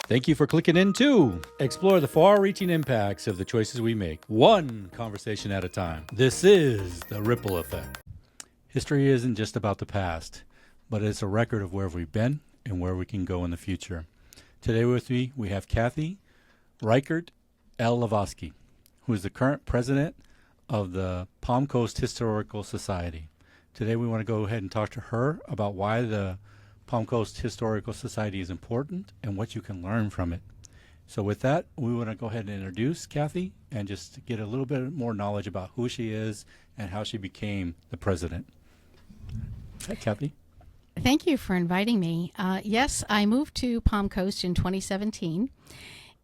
Thank you for clicking in too. Explore the far-reaching impacts of the choices we make, one conversation at a time. This is the Ripple Effect. History isn't just about the past, but it's a record of where we've been and where we can go in the future. Today with me, we have Kathy Reichert-El-Lavosky, who is the current president of the Palm Coast Historical Society. Today we want to go ahead and talk to her about why the Palm Coast Historical Society is important and what you can learn from it. So with that, we want to go ahead and introduce Kathy and just get a little bit more knowledge about who she is and how she became the president. Hi, Kathy. Thank you for inviting me. Yes, I moved to Palm Coast in 2017,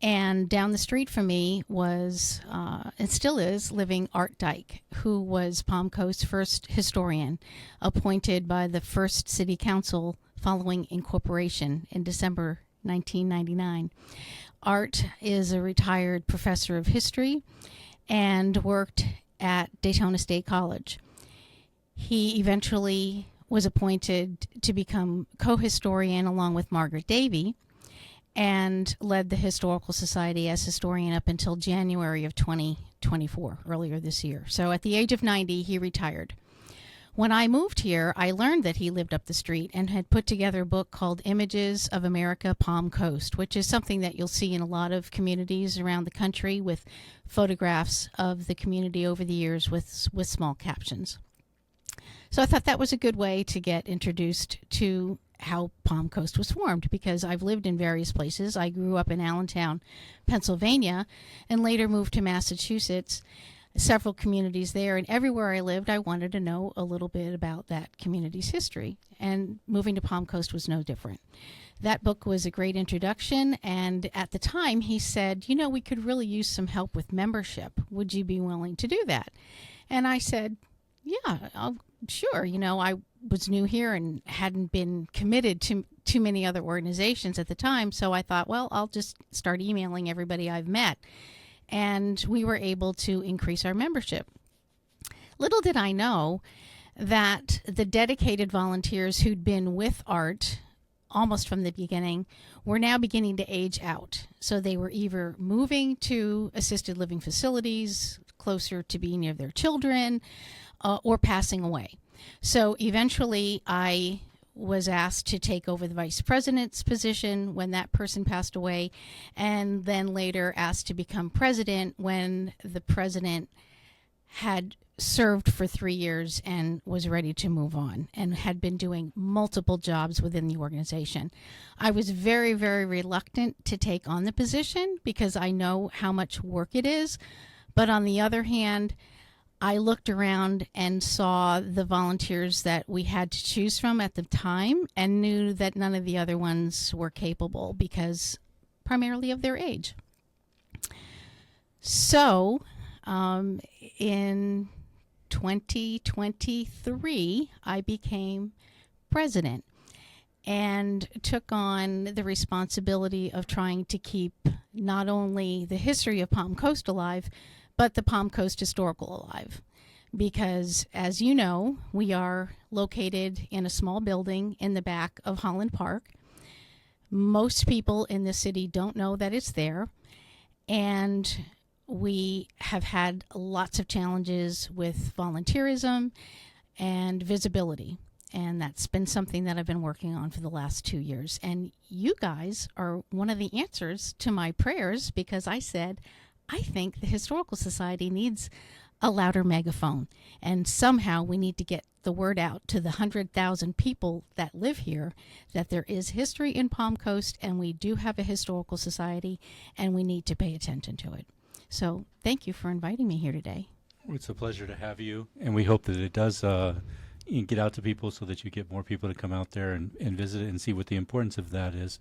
and down the street from me was, and still is, living Art Dyke, who was Palm Coast's first historian, appointed by the first city council following incorporation in December 1999. Art is a retired professor of history and worked at Daytona State College. He eventually was appointed to become co-historian along with Margaret Davey and led the Historical Society as historian up until January of 2024, earlier this year. So at the age of 90, he retired. When I moved here, I learned that he lived up the street and had put together a book called Images of America Palm Coast, which is something that you'll see in a lot of communities around the country with photographs of the community over the years with small captions. So I thought that was a good way to get introduced to how Palm Coast was formed, because I've lived in various places. I grew up in Allentown, Pennsylvania, and later moved to Massachusetts, several communities there, and everywhere I lived, I wanted to know a little bit about that community's history, and moving to Palm Coast was no different. That book was a great introduction, and at the time he said, you know, we could really use some help with membership. Would you be willing to do that? And I said, yeah, sure. You know, I was new here and hadn't been committed to too many other organizations at the time, so I thought, well, I'll just start emailing everybody I've met. And we were able to increase our membership. Little did I know that the dedicated volunteers who'd been with Art almost from the beginning were now beginning to age out. So they were either moving to assisted living facilities closer to being near their children or passing away. So eventually I was asked to take over the vice president's position when that person passed away, and then later asked to become president when the president had served for 3 years and was ready to move on and had been doing multiple jobs within the organization. I was very, very reluctant to take on the position because I know how much work it is, but on the other hand, I looked around and saw the volunteers that we had to choose from at the time and knew that none of the other ones were capable because primarily of their age. So in 2023, I became president and took on the responsibility of trying to keep not only the history of Palm Coast alive, but the Palm Coast Historical alive. Because, as you know, we are located in a small building in the back of Holland Park. Most people in the city don't know that it's there. And we have had lots of challenges with volunteerism and visibility. And that's been something that I've been working on for the last 2 years. And you guys are one of the answers to my prayers, because I said, I think the Historical Society needs a louder megaphone, and somehow we need to get the word out to the 100,000 people that live here that there is history in Palm Coast and we do have a Historical Society and we need to pay attention to it. So thank you for inviting me here today. It's a pleasure to have you, and we hope that it does get out to people so that you get more people to come out there and visit it and see what the importance of that is.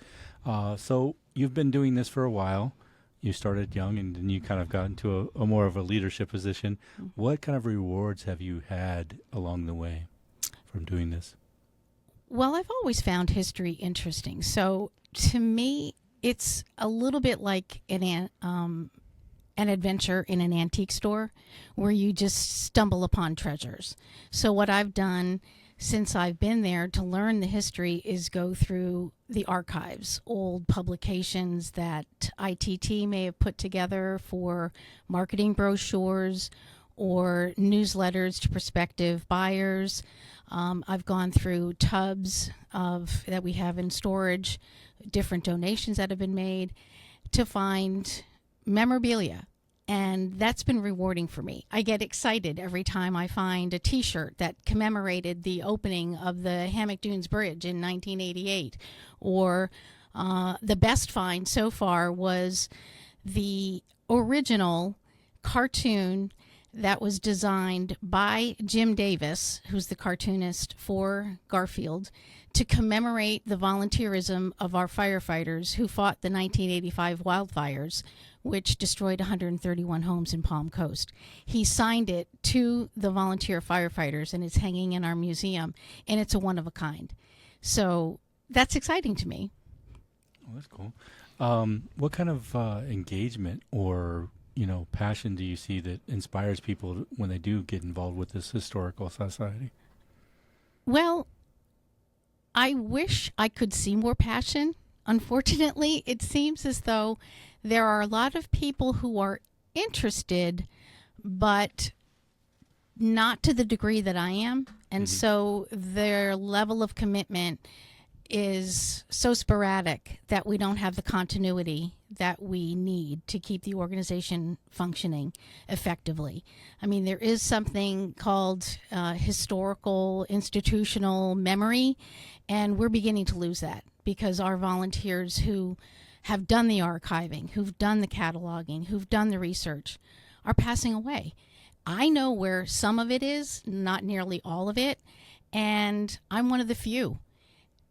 So you've been doing this for a while. You started young and then you kind of got into a more of a leadership position. Mm-hmm. What kind of rewards have you had along the way from doing this? Well, I've always found history interesting. So to me, it's a little bit like an adventure in an antique store where you just stumble upon treasures. So what I've done since I've been there to learn the history is go through the archives, old publications that ITT may have put together for marketing brochures or newsletters to prospective buyers. I've gone through tubs that we have in storage, different donations that have been made to find memorabilia. And that's been rewarding for me. I get excited every time I find a T-shirt that commemorated the opening of the Hammock Dunes Bridge in 1988. Or the best find so far was the original cartoon that was designed by Jim Davis, who's the cartoonist for Garfield, to commemorate the volunteerism of our firefighters who fought the 1985 wildfires, which destroyed 131 homes in Palm Coast. He signed it to the volunteer firefighters, and it's hanging in our museum, and it's a one of a kind. So that's exciting to me. Oh, that's cool. What kind of engagement or passion do you see that inspires people when they do get involved with this historical society? Well, I wish I could see more passion. Unfortunately, it seems as though there are a lot of people who are interested, but not to the degree that I am. And so their level of commitment is so sporadic that we don't have the continuity that we need to keep the organization functioning effectively. I mean, there is something called historical institutional memory, and we're beginning to lose that because our volunteers who have done the archiving, who've done the cataloging, who've done the research, are passing away. I know where some of it is, not nearly all of it, and I'm one of the few.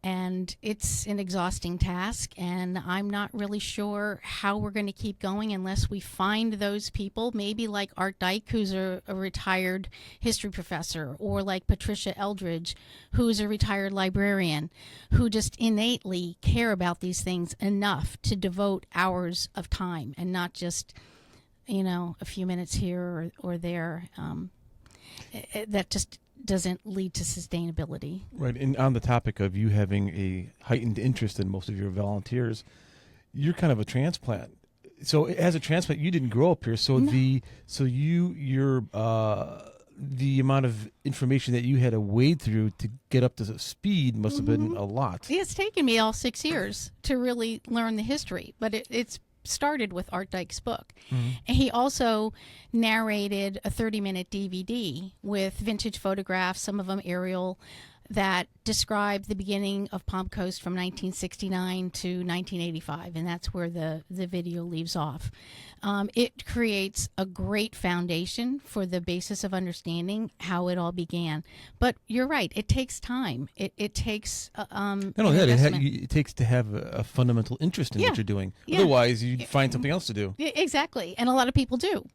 And it's an exhausting task, and I'm not really sure how we're going to keep going unless we find those people, maybe like Art Dyke, who's a retired history professor, or like Patricia Eldridge, who's a retired librarian, who just innately care about these things enough to devote hours of time and not just, a few minutes here or there. That just doesn't lead to sustainability. Right, and on the topic of you having a heightened interest in most of your volunteers, you're kind of a transplant. So as a transplant, you didn't grow up here. So No. The amount of information that you had to wade through to get up to speed must have been a lot. It's taken me all 6 years to really learn the history, but it's started with Art Dyke's book. And he also narrated a 30-minute DVD with vintage photographs, some of them aerial, that described the beginning of Palm Coast from 1969 to 1985, and that's where the video leaves off. It creates a great foundation for the basis of understanding how it all began. But you're right, it takes time. It takes Not only that, it takes to have a fundamental interest in what you're doing. Yeah. Otherwise, you'd find something else to do. Exactly, and a lot of people do.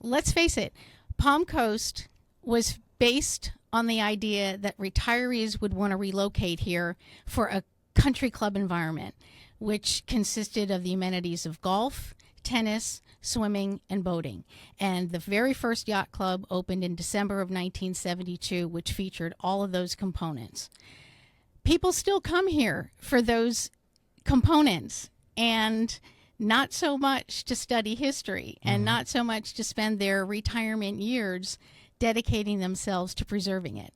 Let's face it, Palm Coast was based on the idea that retirees would want to relocate here for a country club environment, which consisted of the amenities of golf, tennis, swimming, and boating. And the very first yacht club opened in December of 1972, which featured all of those components. People still come here for those components, and not so much to study history, and not so much to spend their retirement years dedicating themselves to preserving it.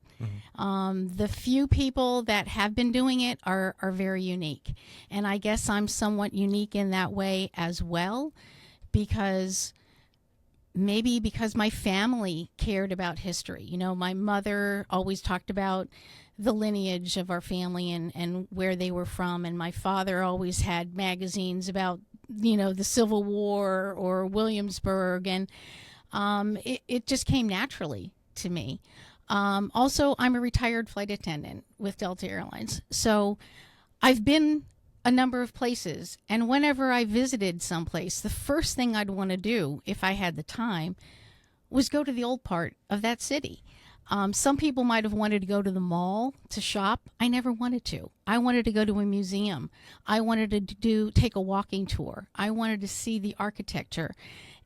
The few people that have been doing it are very unique. And I guess I'm somewhat unique in that way as well, because my family cared about history. My mother always talked about the lineage of our family and where they were from. And my father always had magazines about, the Civil War or Williamsburg. And it just came naturally to me. Also, I'm a retired flight attendant with Delta Airlines. So I've been a number of places. And whenever I visited someplace, the first thing I'd want to do, if I had the time, was go to the old part of that city. Some people might have wanted to go to the mall to shop. I never wanted to. I wanted to go to a museum. I wanted to take a walking tour. I wanted to see the architecture.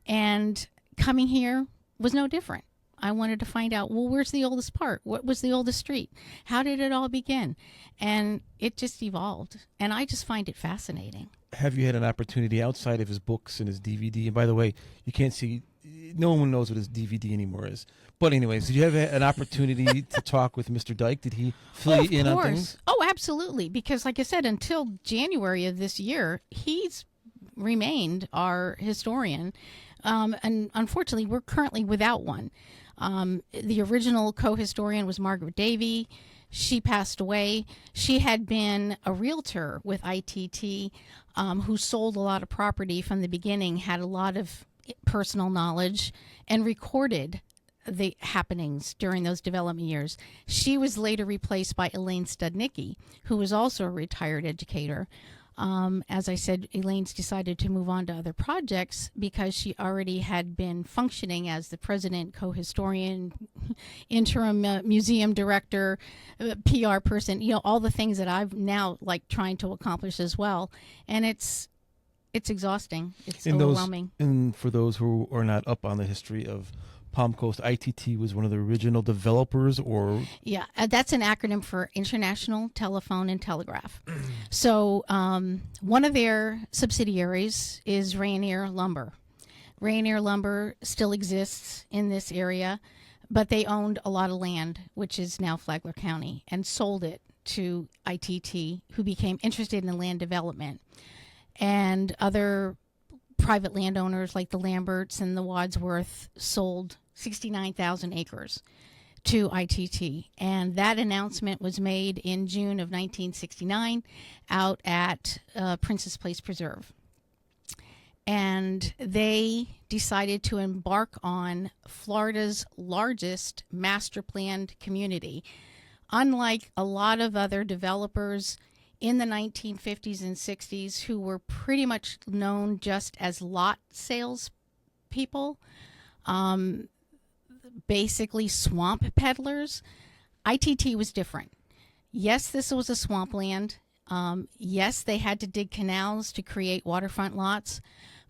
And coming here was no different. I wanted to find out, well, where's the oldest part? What was the oldest street? How did it all begin? And it just evolved. And I just find it fascinating. Have you had an opportunity outside of his books and his DVD? And by the way, you can't see, no one knows what his DVD anymore is. But anyways, did you have an opportunity to talk with Mr. Dyke? Did he fill you in on things? Oh, absolutely. Because like I said, until January of this year, he's remained our historian. And unfortunately, we're currently without one. The original co-historian was Margaret Davey. She passed away. She had been a realtor with ITT, who sold a lot of property from the beginning, had a lot of personal knowledge, and recorded the happenings during those development years. She was later replaced by Elaine Studnicki, who was also a retired educator. As I said, Elaine's decided to move on to other projects because she already had been functioning as the president, co-historian, interim museum director, PR person, all the things that I've now trying to accomplish as well. And it's exhausting. It's overwhelming. And for those who are not up on the history of Palm Coast, ITT was one of the original developers, or? Yeah, that's an acronym for International Telephone and Telegraph. So one of their subsidiaries is Reichert Lumber. Reichert Lumber still exists in this area, but they owned a lot of land, which is now Flagler County, and sold it to ITT, who became interested in land development. And other private landowners like the Lamberts and the Wadsworth sold 69,000 acres to ITT. And that announcement was made in June of 1969 out at Princess Place Preserve. And they decided to embark on Florida's largest master planned community. Unlike a lot of other developers in the 1950s and 60s who were pretty much known just as lot sales people, basically swamp peddlers, ITT was different. Yes, this was a swampland. Yes, they had to dig canals to create waterfront lots,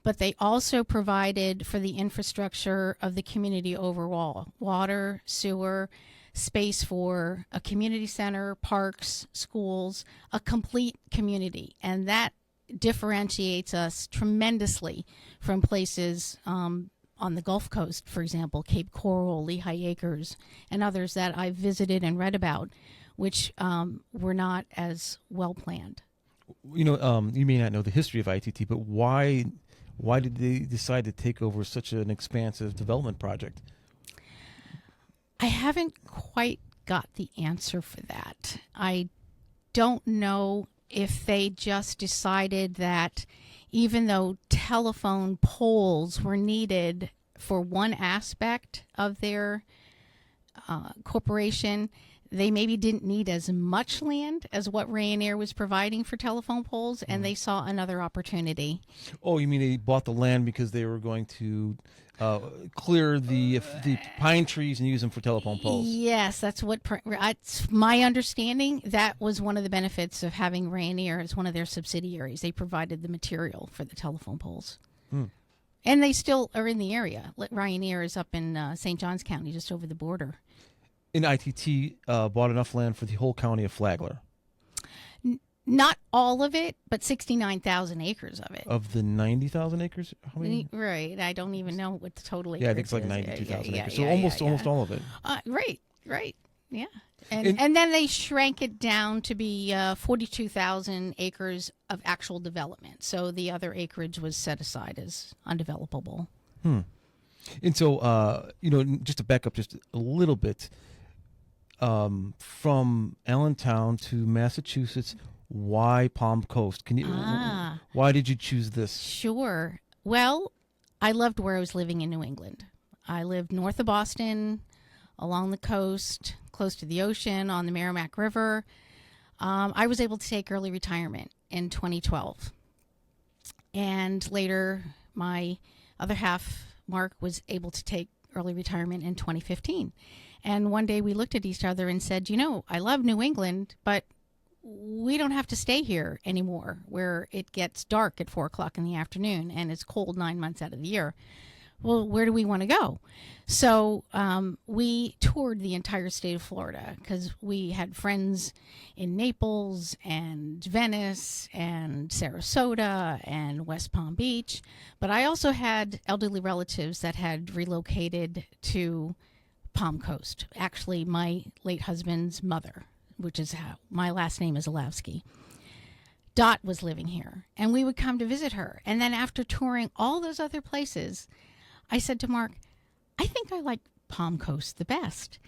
but they also provided for the infrastructure of the community overall: water, sewer, space for a community center, parks, schools, a complete community. And that differentiates us tremendously from places on the Gulf Coast, for example, Cape Coral, Lehigh Acres, and others that I've visited and read about, which were not as well planned. You may not know the history of ITT, but why did they decide to take over such an expansive development project? I haven't quite got the answer for that. I don't know if they just decided that even though telephone poles were needed for one aspect of their corporation, they maybe didn't need as much land as what Ryanair was providing for telephone poles, and they saw another opportunity. Oh, you mean they bought the land because they were going to clear the pine trees and use them for telephone poles? Yes, that's it's my understanding. That was one of the benefits of having Ryanair as one of their subsidiaries. They provided the material for the telephone poles. And they still are in the area. Ryanair is up in St. Johns County, just over the border. And ITT bought enough land for the whole county of Flagler? Not all of it, but 69,000 acres of it. Of the 90,000 acres? How many? Right. I don't even know what the total acres is. Yeah, I think it's like 92,000 acres. So almost all of it. Right. Yeah. And then they shrank it down to be 42,000 acres of actual development. So the other acreage was set aside as undevelopable. And so, just to back up just a little bit, from Allentown to Massachusetts, why Palm Coast? Why did you choose this? Sure. Well, I loved where I was living in New England. I lived north of Boston, along the coast, close to the ocean, on the Merrimack River. I was able to take early retirement in 2012. And later, my other half, Mark, was able to take early retirement in 2015. And one day we looked at each other and said, I love New England, but we don't have to stay here anymore, where it gets dark at 4 o'clock in the afternoon and it's cold 9 months out of the year. well, where do we want to go? So we toured the entire state of Florida because we had friends in Naples and Venice and Sarasota and West Palm Beach. But I also had elderly relatives that had relocated to Palm Coast. Actually, my late husband's mother, which is how my last name is Lavosky. Dot was living here, and we would come to visit her. And then after touring all those other places, I said to Mark, I think I like Palm Coast the best.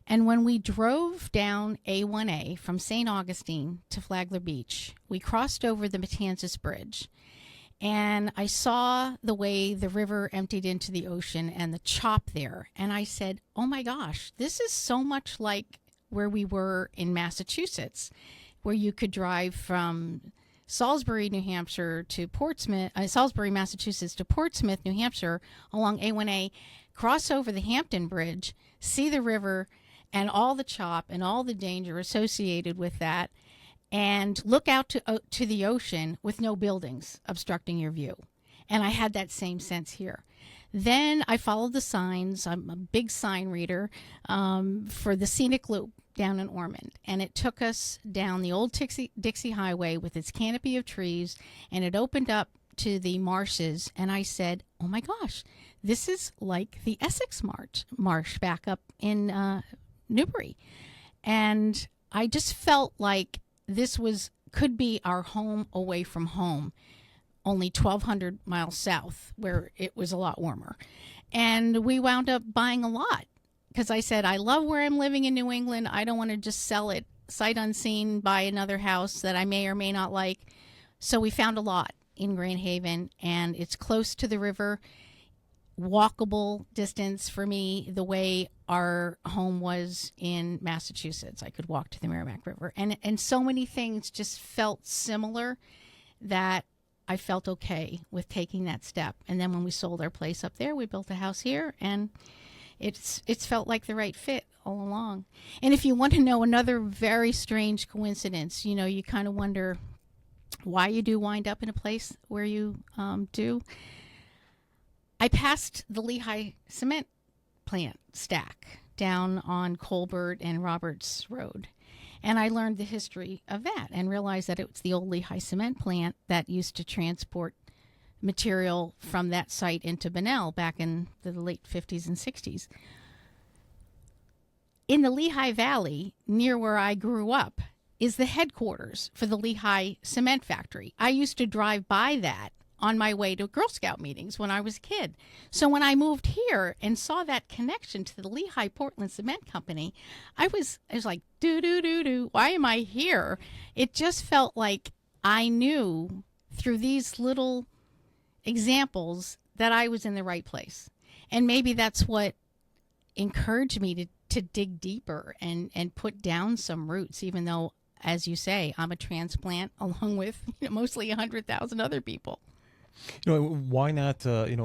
And when we drove down A1A from St. Augustine to Flagler Beach, we crossed over the Matanzas Bridge. And I saw the way the river emptied into the ocean and the chop there. And I said, oh my gosh, this is so much like where we were in Massachusetts, where you could drive from Salisbury, New Hampshire to Portsmouth, Salisbury, Massachusetts to Portsmouth, New Hampshire, along A1A, cross over the Hampton Bridge, see the river and all the chop and all the danger associated with that, and look out to the ocean with no buildings obstructing your view. And I had that same sense here. Then I followed the signs. I'm a big sign reader for the scenic loop down in Ormond. And it took us down the old Dixie Highway with its canopy of trees, and it opened up to the marshes. And I said, oh my gosh, this is like the Essex Marsh back up in Newbury. And I just felt like this could be our home away from home, only 1,200 miles south, where it was a lot warmer. And we wound up buying a lot because I said, I love where I'm living in New England. I don't want to just sell it sight unseen, buy another house that I may or may not like. So we found a lot in Grand Haven, and it's close to the river, walkable distance for me, the way our home was in Massachusetts. I could walk to the Merrimack River, and so many things just felt similar that I felt okay with taking that step. And then when we sold our place up there, we built a house here, and it's felt like the right fit all along. And if you want to know another very strange coincidence, you kind of wonder why you do wind up in a place where you do. I passed the Lehigh cement plant stack down on Colbert and Roberts Road. And I learned the history of that and realized that it was the old Lehigh cement plant that used to transport material from that site into Bunnell back in the late 50s and 60s. In the Lehigh Valley, near where I grew up, is the headquarters for the Lehigh cement factory. I used to drive by that on my way to Girl Scout meetings when I was a kid. So when I moved here and saw that connection to the Lehigh Portland Cement Company, I was like, why am I here? It just felt like I knew through these little examples that I was in the right place. And maybe that's what encouraged me to dig deeper and put down some roots, even though, as you say, I'm a transplant along with mostly 100,000 other people. Why not? I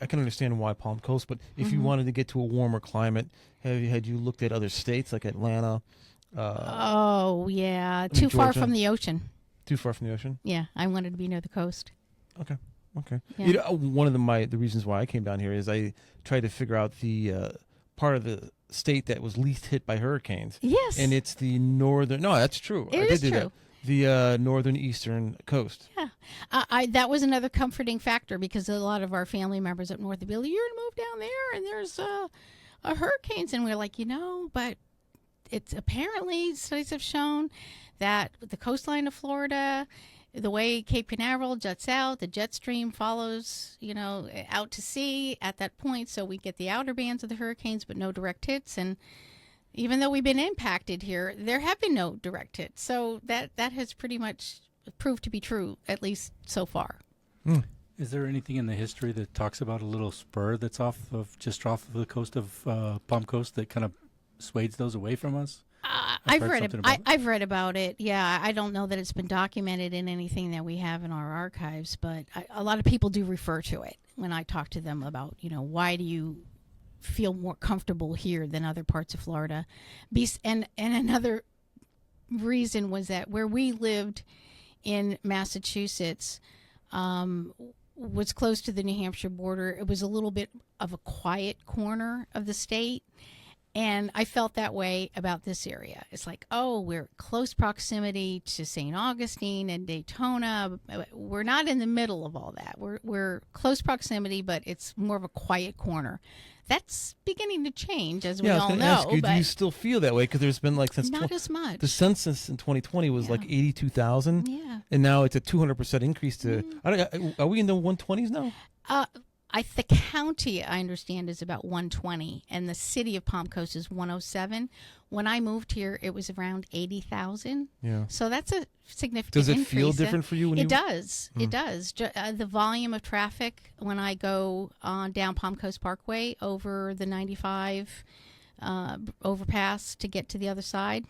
can understand why Palm Coast, but if you wanted to get to a warmer climate, had you looked at other states like Atlanta? Oh yeah, too Georgia? far from the ocean. Too far from the ocean? Yeah, I wanted to be near the coast. Okay. Yeah. One of the reasons why I came down here is I tried to figure out the part of the state that was least hit by hurricanes. Yes, and it's the northern. No, that's true. It I did is do true. that. The northern eastern coast. Yeah, that was another comforting factor because a lot of our family members up north would be like, "You're gonna move down there, and there's hurricanes," and we're like, but it's apparently studies have shown that the coastline of Florida, the way Cape Canaveral juts out, the jet stream follows, out to sea at that point, so we get the outer bands of the hurricanes, but no direct hits. And even though we've been impacted here, there have been no direct hits. So that has pretty much proved to be true, at least so far. Is there anything in the history that talks about a little spur that's just off of the coast of Palm Coast that kind of swayed those away from us? I've read about it. Yeah, I don't know that it's been documented in anything that we have in our archives, but a lot of people do refer to it when I talk to them about, why do you feel more comfortable here than other parts of Florida? And another reason was that where we lived in Massachusetts, was close to the New Hampshire border. It was a little bit of a quiet corner of the state. And I felt that way about this area. It's like, oh, we're close proximity to St. Augustine and Daytona. We're not in the middle of all that. We're close proximity, but it's more of a quiet corner. That's beginning to change, as we I was all gonna know. ask you, do but you still feel that way? Because there's been like since not as much. the census in 2020 was Yeah. like 82,000, Yeah. and now it's a 200% increase to. Are we in the 120s now? The county, I understand, is about 120, and the city of Palm Coast is 107. When I moved here, it was around 80,000. Yeah. So that's a significant Does it increase. feel different for you when It you? does. It does. The volume of traffic when I go down Palm Coast Parkway over the 95 overpass to get to the other side,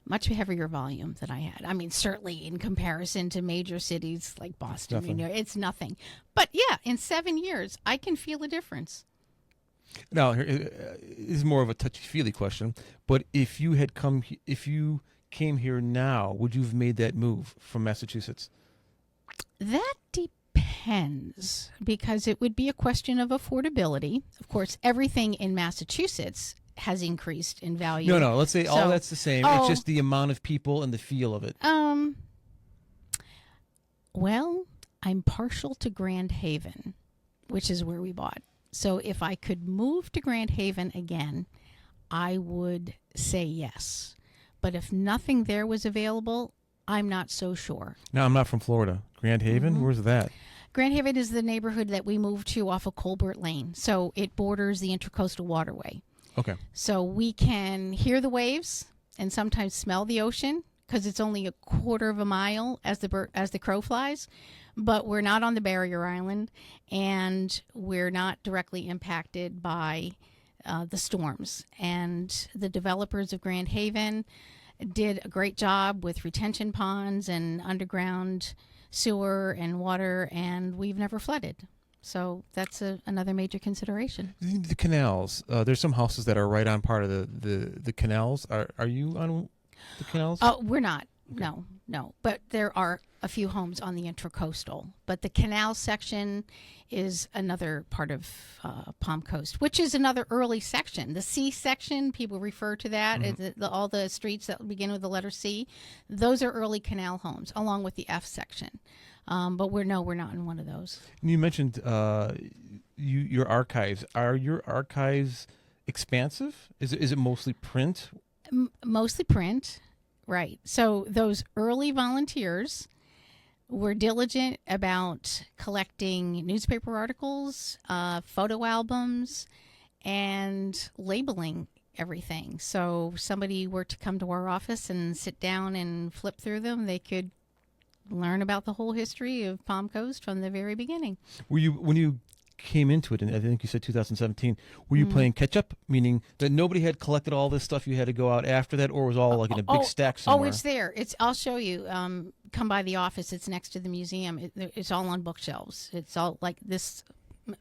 much heavier volume than I had. I mean, certainly in comparison to major cities like Boston, nothing. it's nothing. But yeah, in 7 years, I can feel a difference. Now, this is more of a touchy-feely question, but if you came here now, would you have made that move from Massachusetts? That depends, because it would be a question of affordability. Of course, everything in Massachusetts has increased in value. No. Let's say all So- that's the same. Oh. It's just the amount of people and the feel of it. Well, I'm partial to Grand Haven, which is where we bought. So if I could move to Grand Haven again, I would say yes. But if nothing there was available, I'm not so sure. Now, I'm not from Florida. Grand Haven, where's that? Grand Haven is the neighborhood that we moved to off of Colbert Lane. So it borders the Intracoastal Waterway. Okay. So we can hear the waves and sometimes smell the ocean because it's only a quarter of a mile as the crow flies. But we're not on the barrier island, and we're not directly impacted by the storms. And the developers of Grand Haven did a great job with retention ponds and underground sewer and water, and we've never flooded. So that's another major consideration. The canals. There's some houses that are right on part of the canals. Are you on the canals? Oh, we're not. No. But there are a few homes on the Intracoastal. But the canal section is another part of Palm Coast, which is another early section. The C section, people refer to that, all the streets that begin with the letter C. Those are early canal homes, along with the F section. But we're not in one of those. You mentioned your archives. Are your archives expansive? Is it mostly print? Mostly print, right. So those early volunteers were diligent about collecting newspaper articles, photo albums, and labeling everything. So if somebody were to come to our office and sit down and flip through them, they could learn about the whole history of Palm Coast from the very beginning. When you came into it, and I think you said 2017, were you playing catch up, meaning that nobody had collected all this stuff, you had to go out after that, or was all like in a big stack somewhere? Oh, it's there. I'll show you. Come by the office. It's next to the museum. It's all on bookshelves. It's all like this.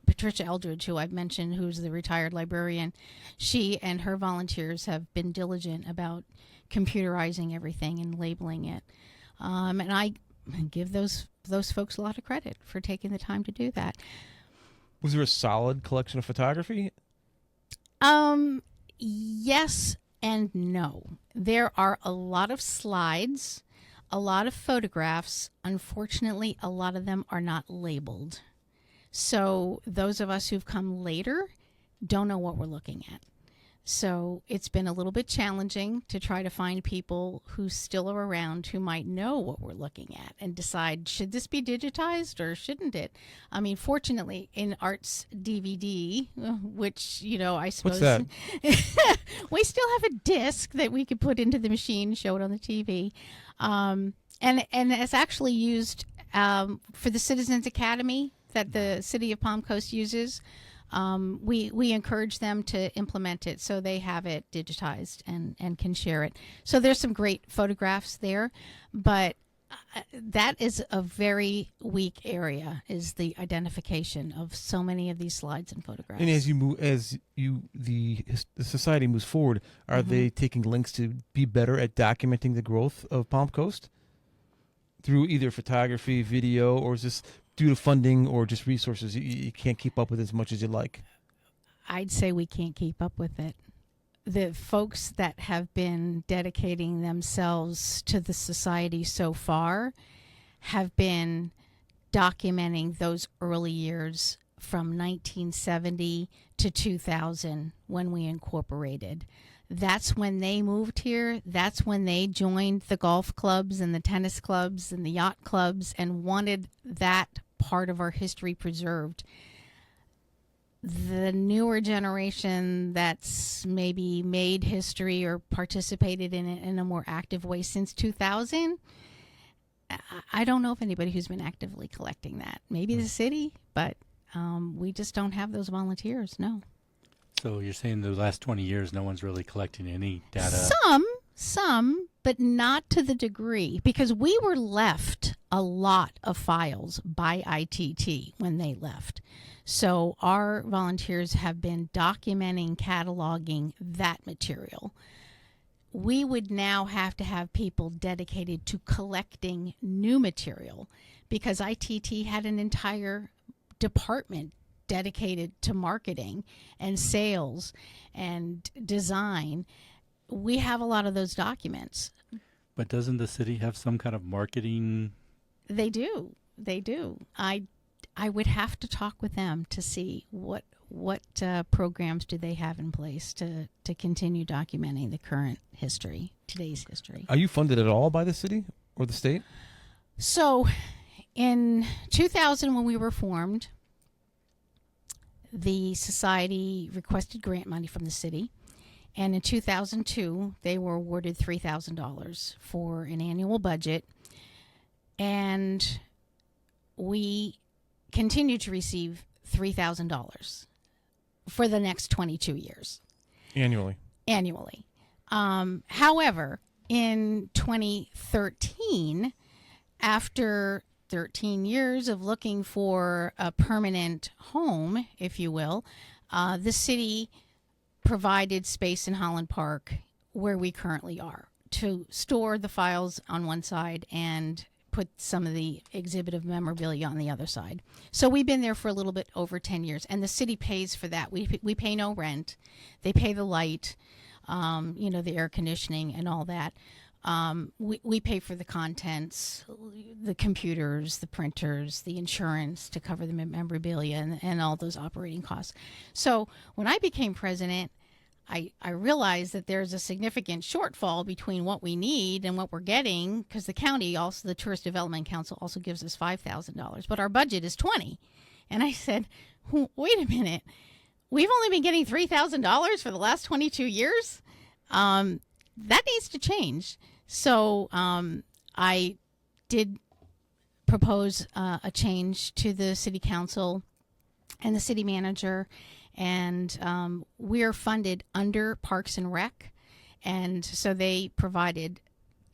Patricia Eldridge, who I've mentioned, who's the retired librarian, she and her volunteers have been diligent about computerizing everything and labeling it. And I give those folks a lot of credit for taking the time to do that. Was there a solid collection of photography? Yes and no. There are a lot of slides, a lot of photographs. Unfortunately, a lot of them are not labeled. So those of us who've come later don't know what we're looking at. So it's been a little bit challenging to try to find people who still are around who might know what we're looking at and decide, should this be digitized or shouldn't it? I mean, fortunately, in Art's DVD, which, I suppose... What's that? We still have a disc that we could put into the machine, show it on the TV. And it's actually used for the Citizens Academy that the city of Palm Coast uses. We encourage them to implement it so they have it digitized and can share it. So there's some great photographs there, but that is a very weak area, is the identification of so many of these slides and photographs. And the society moves forward, are they taking links to be better at documenting the growth of Palm Coast through either photography, video, or is this due to funding or just resources, you can't keep up with as much as you'd like? I'd say we can't keep up with it. The folks that have been dedicating themselves to the society so far have been documenting those early years from 1970 to 2000 when we incorporated. That's when they moved here. That's when they joined the golf clubs and the tennis clubs and the yacht clubs and wanted that part of our history preserved. The newer generation that's maybe made history or participated in it in a more active way since 2000, I don't know of anybody who's been actively collecting that. Maybe the city, but we just don't have those volunteers, no. So you're saying the last 20 years, no one's really collecting any data? Some, but not to the degree, because we were left a lot of files by ITT when they left. So our volunteers have been documenting, cataloging that material. We would now have to have people dedicated to collecting new material because ITT had an entire department dedicated to marketing and sales and design. We have a lot of those documents. But doesn't the city have some kind of marketing? They do. I would have to talk with them to see what programs do they have in place to continue documenting the current history, today's history. Are you funded at all by the city or the state? So in 2000, when we were formed, the society requested grant money from the city. And in 2002, they were awarded $3,000 for an annual budget. And we continue to receive $3,000 for the next 22 years. Annually. However, in 2013, after 13 years of looking for a permanent home, if you will, the city provided space in Holland Park, where we currently are, to store the files on one side and put some of the exhibitive memorabilia on the other side. So we've been there for a little bit over 10 years, and the city pays for that. We pay no rent. They pay the light, the air conditioning and all that. We pay for the contents, the computers, the printers, the insurance to cover the memorabilia and all those operating costs. So when I became president, I realized that there's a significant shortfall between what we need and what we're getting, because the county, also the Tourist Development Council, also gives us $5,000, but our budget is $20,000. And I said, wait a minute, we've only been getting $3,000 for the last 22 years? That needs to change. So I did propose a change to the city council and the city manager, and we're funded under Parks and Rec, and so they provided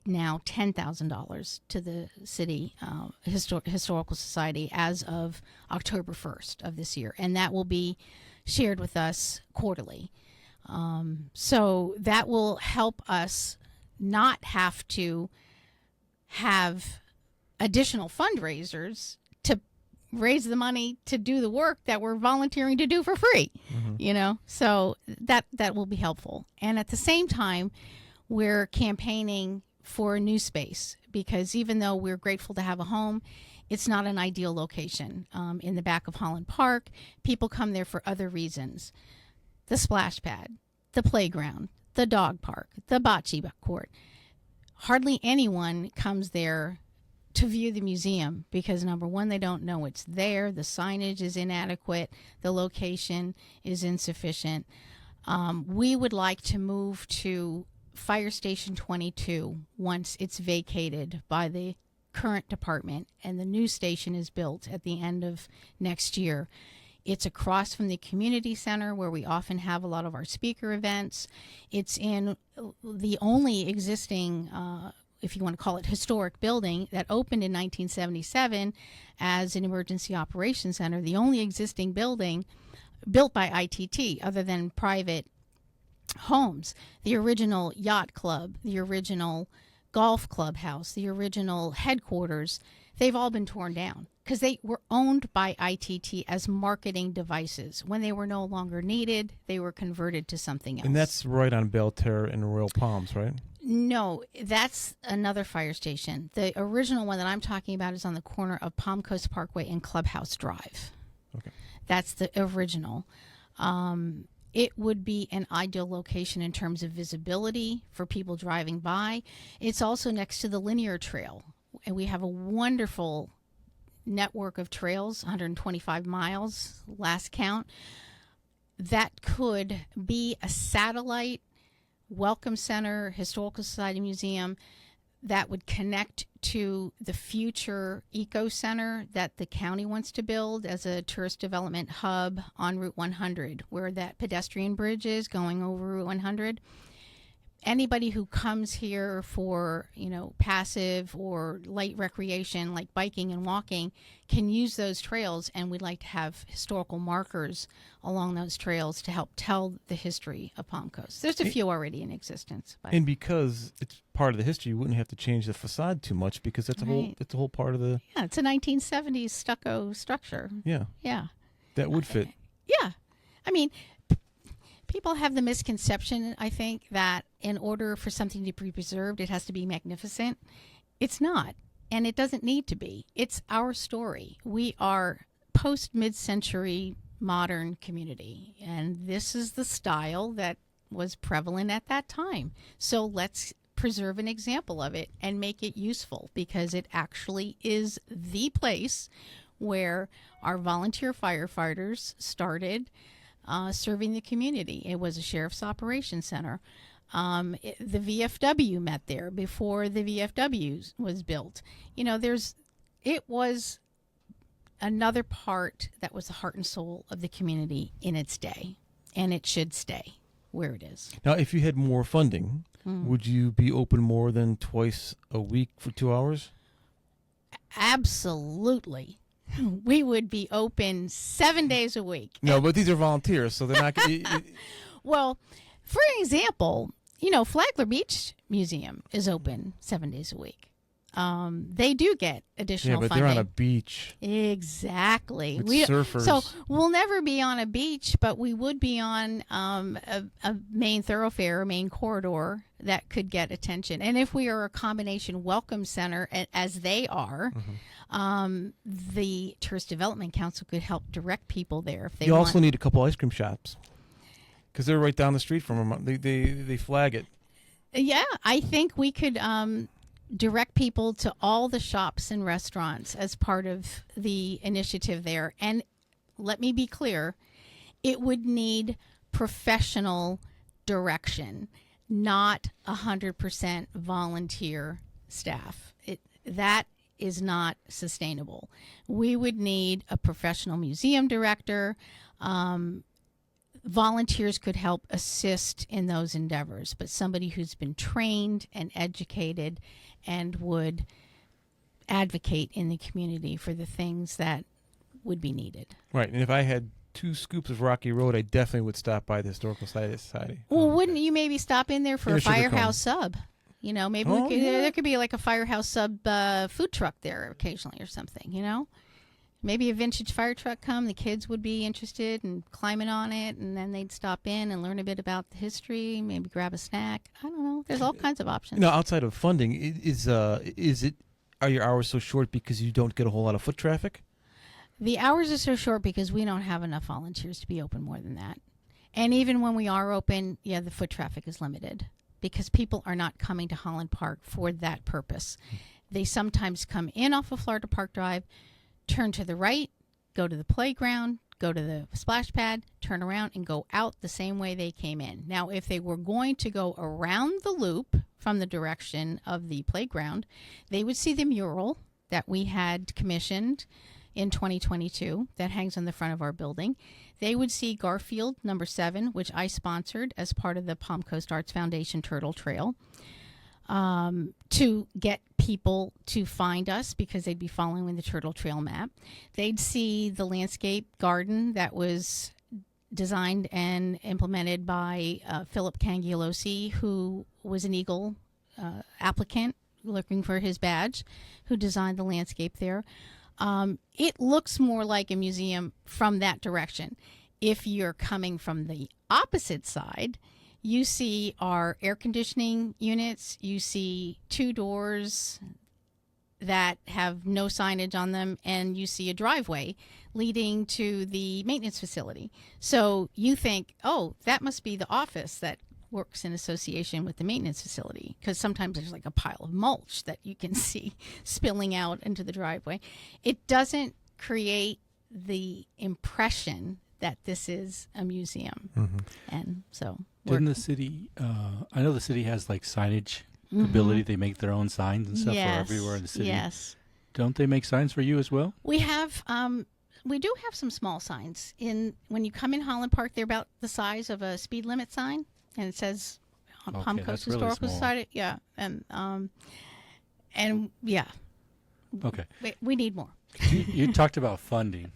now $10,000 to the city historical society as of October 1st of this year, and that will be shared with us quarterly. So that will help us not have to have additional fundraisers to raise the money to do the work that we're volunteering to do for free, so that will be helpful. And at the same time, we're campaigning for a new space, because even though we're grateful to have a home, it's not an ideal location. In the back of Holland Park, people come there for other reasons. The splash pad, the playground, the dog park, the bocce court. Hardly anyone comes there to view the museum because, number one, they don't know it's there. The signage is inadequate. The location is insufficient. We would like to move to Fire Station 22 once it's vacated by the current department and the new station is built at the end of next year. It's across from the community center where we often have a lot of our speaker events. It's in the only existing, if you want to call it, historic building that opened in 1977 as an emergency operations center, the only existing building built by ITT other than private homes. The original yacht club, the original golf clubhouse, the original headquarters, they've all been torn down. because they were owned by ITT as marketing devices. When they were no longer needed, they were converted to something else. And that's right on Belterre and Royal Palms, right? No, that's another fire station. The original one that I'm talking about is on the corner of Palm Coast Parkway and Clubhouse Drive. Okay. That's the original. It would be an ideal location in terms of visibility for people driving by. It's also next to the linear trail, and we have a wonderful network of trails, 125 miles, last count, that could be a satellite welcome center, historical society museum that would connect to the future eco center that the county wants to build as a tourist development hub on Route 100, where that pedestrian bridge is going over Route 100. Anybody who comes here for, passive or light recreation like biking and walking can use those trails, and we'd like to have historical markers along those trails to help tell the history of Palm Coast. There's a few already in existence. But And because it's part of the history, you wouldn't have to change the facade too much because that's a whole part of the... Yeah, it's a 1970s stucco structure. Yeah. Yeah. That would fit. Yeah. I mean, people have the misconception, I think, that in order for something to be preserved, it has to be magnificent. It's not, and it doesn't need to be. It's our story. We are post-mid-century modern community, and this is the style that was prevalent at that time. So let's preserve an example of it and make it useful, because it actually is the place where our volunteer firefighters started serving the community. It was a sheriff's operations center. The VFW met there before the VFW was built. It was another part that was the heart and soul of the community in its day, and it should stay where it is. Now, if you had more funding, would you be open more than twice a week for 2 hours? Absolutely. We would be open 7 days a week. No, but these are volunteers, so they're not... Well, for example, Flagler Beach Museum is open 7 days a week. They do get additional funding. funding. They're on a beach. Exactly. With surfers. So we'll never be on a beach, but we would be on a main thoroughfare, a main corridor that could get attention. And if we are a combination welcome center, as they are, the Tourist Development Council could help direct people there if they You want. also need a couple ice cream shops because they're right down the street from them. They flag it. Yeah, I think we could direct people to all the shops and restaurants as part of the initiative there. And let me be clear, it would need professional direction, not 100% volunteer staff. That is not sustainable. We would need a professional museum director. Volunteers could help assist in those endeavors, but somebody who's been trained and educated and would advocate in the community for the things that would be needed. Right, and if I had 2 scoops of Rocky Road, I definitely would stop by the Historical Society. Well, wouldn't you maybe stop in there for In a a sugar firehouse sub? Maybe we could, there could be like a firehouse sub food truck there occasionally or something, Maybe a vintage fire truck come, the kids would be interested in climbing on it, and then they'd stop in and learn a bit about the history, maybe grab a snack. I don't know. There's all kinds of options. Now, outside of funding, are your hours so short because you don't get a whole lot of foot traffic? The hours are so short because we don't have enough volunteers to be open more than that. And even when we are open, the foot traffic is limited because people are not coming to Holland Park for that purpose. They sometimes come in off of Florida Park Drive, turn to the right, go to the playground, go to the splash pad, turn around, and go out the same way they came in. Now, if they were going to go around the loop from the direction of the playground, they would see the mural that we had commissioned in 2022 that hangs on the front of our building. They would see Garfield number 7, which I sponsored as part of the Palm Coast Arts Foundation Turtle Trail, to get people to find us because they'd be following the Turtle Trail map. They'd see the landscape garden that was designed and implemented by Philip Cangialosi, who was an Eagle applicant looking for his badge, who designed the landscape there. It looks more like a museum from that direction. If you're coming from the opposite side, you see our air conditioning units, you see 2 doors that have no signage on them, and you see a driveway leading to the maintenance facility. So you think, oh, that must be the office that works in association with the maintenance facility, because sometimes there's like a pile of mulch that you can see spilling out into the driveway. It doesn't create the impression that this is a museum. And so Didn't the city, I know the city has like signage ability. They make their own signs and stuff for everywhere in the city. Yes. Don't they make signs for you as well? We have, we do have some small signs. When you come in Holland Park, they're about the size of a speed limit sign, and it says Palm Coast that's really Historical small. Society. Yeah, and yeah, Okay. we need more. You talked about funding.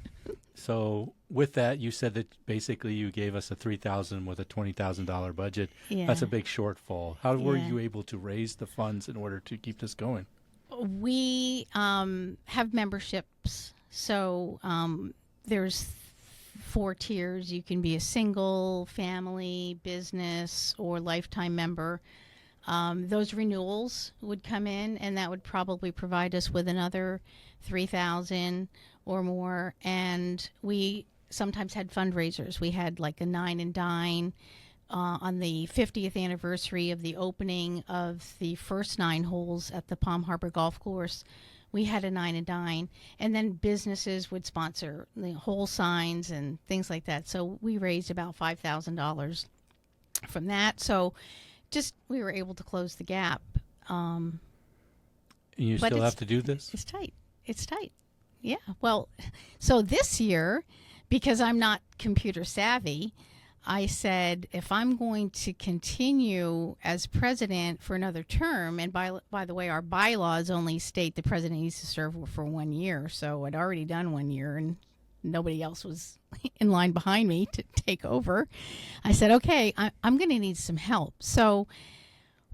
So with that, you said that basically you gave us a $3,000 with a $20,000 budget. Yeah. That's a big shortfall. How were Yeah. you able to raise the funds in order to keep this going? We have memberships, so there's 4 tiers. You can be a single, family, business, or lifetime member. Those renewals would come in, and that would probably provide us with another $3,000 or more. And we sometimes had fundraisers. We had like a Nine and Dine on the 50th anniversary of the opening of the first 9 holes at the Palm Harbor Golf Course. We had a Nine and Dine, and then businesses would sponsor the hole signs and things like that. So we raised about $5,000 from that. So just we were able to close the gap. And you But still it's- have to do this? It's tight. It's tight. Yeah. Well, so this year, because I'm not computer savvy, I said, if I'm going to continue as president for another term, and by the way, our bylaws only state the president needs to serve for 1 year. So I'd already done 1 year, and nobody else was in line behind me to take over. I said, okay, I'm going to need some help. So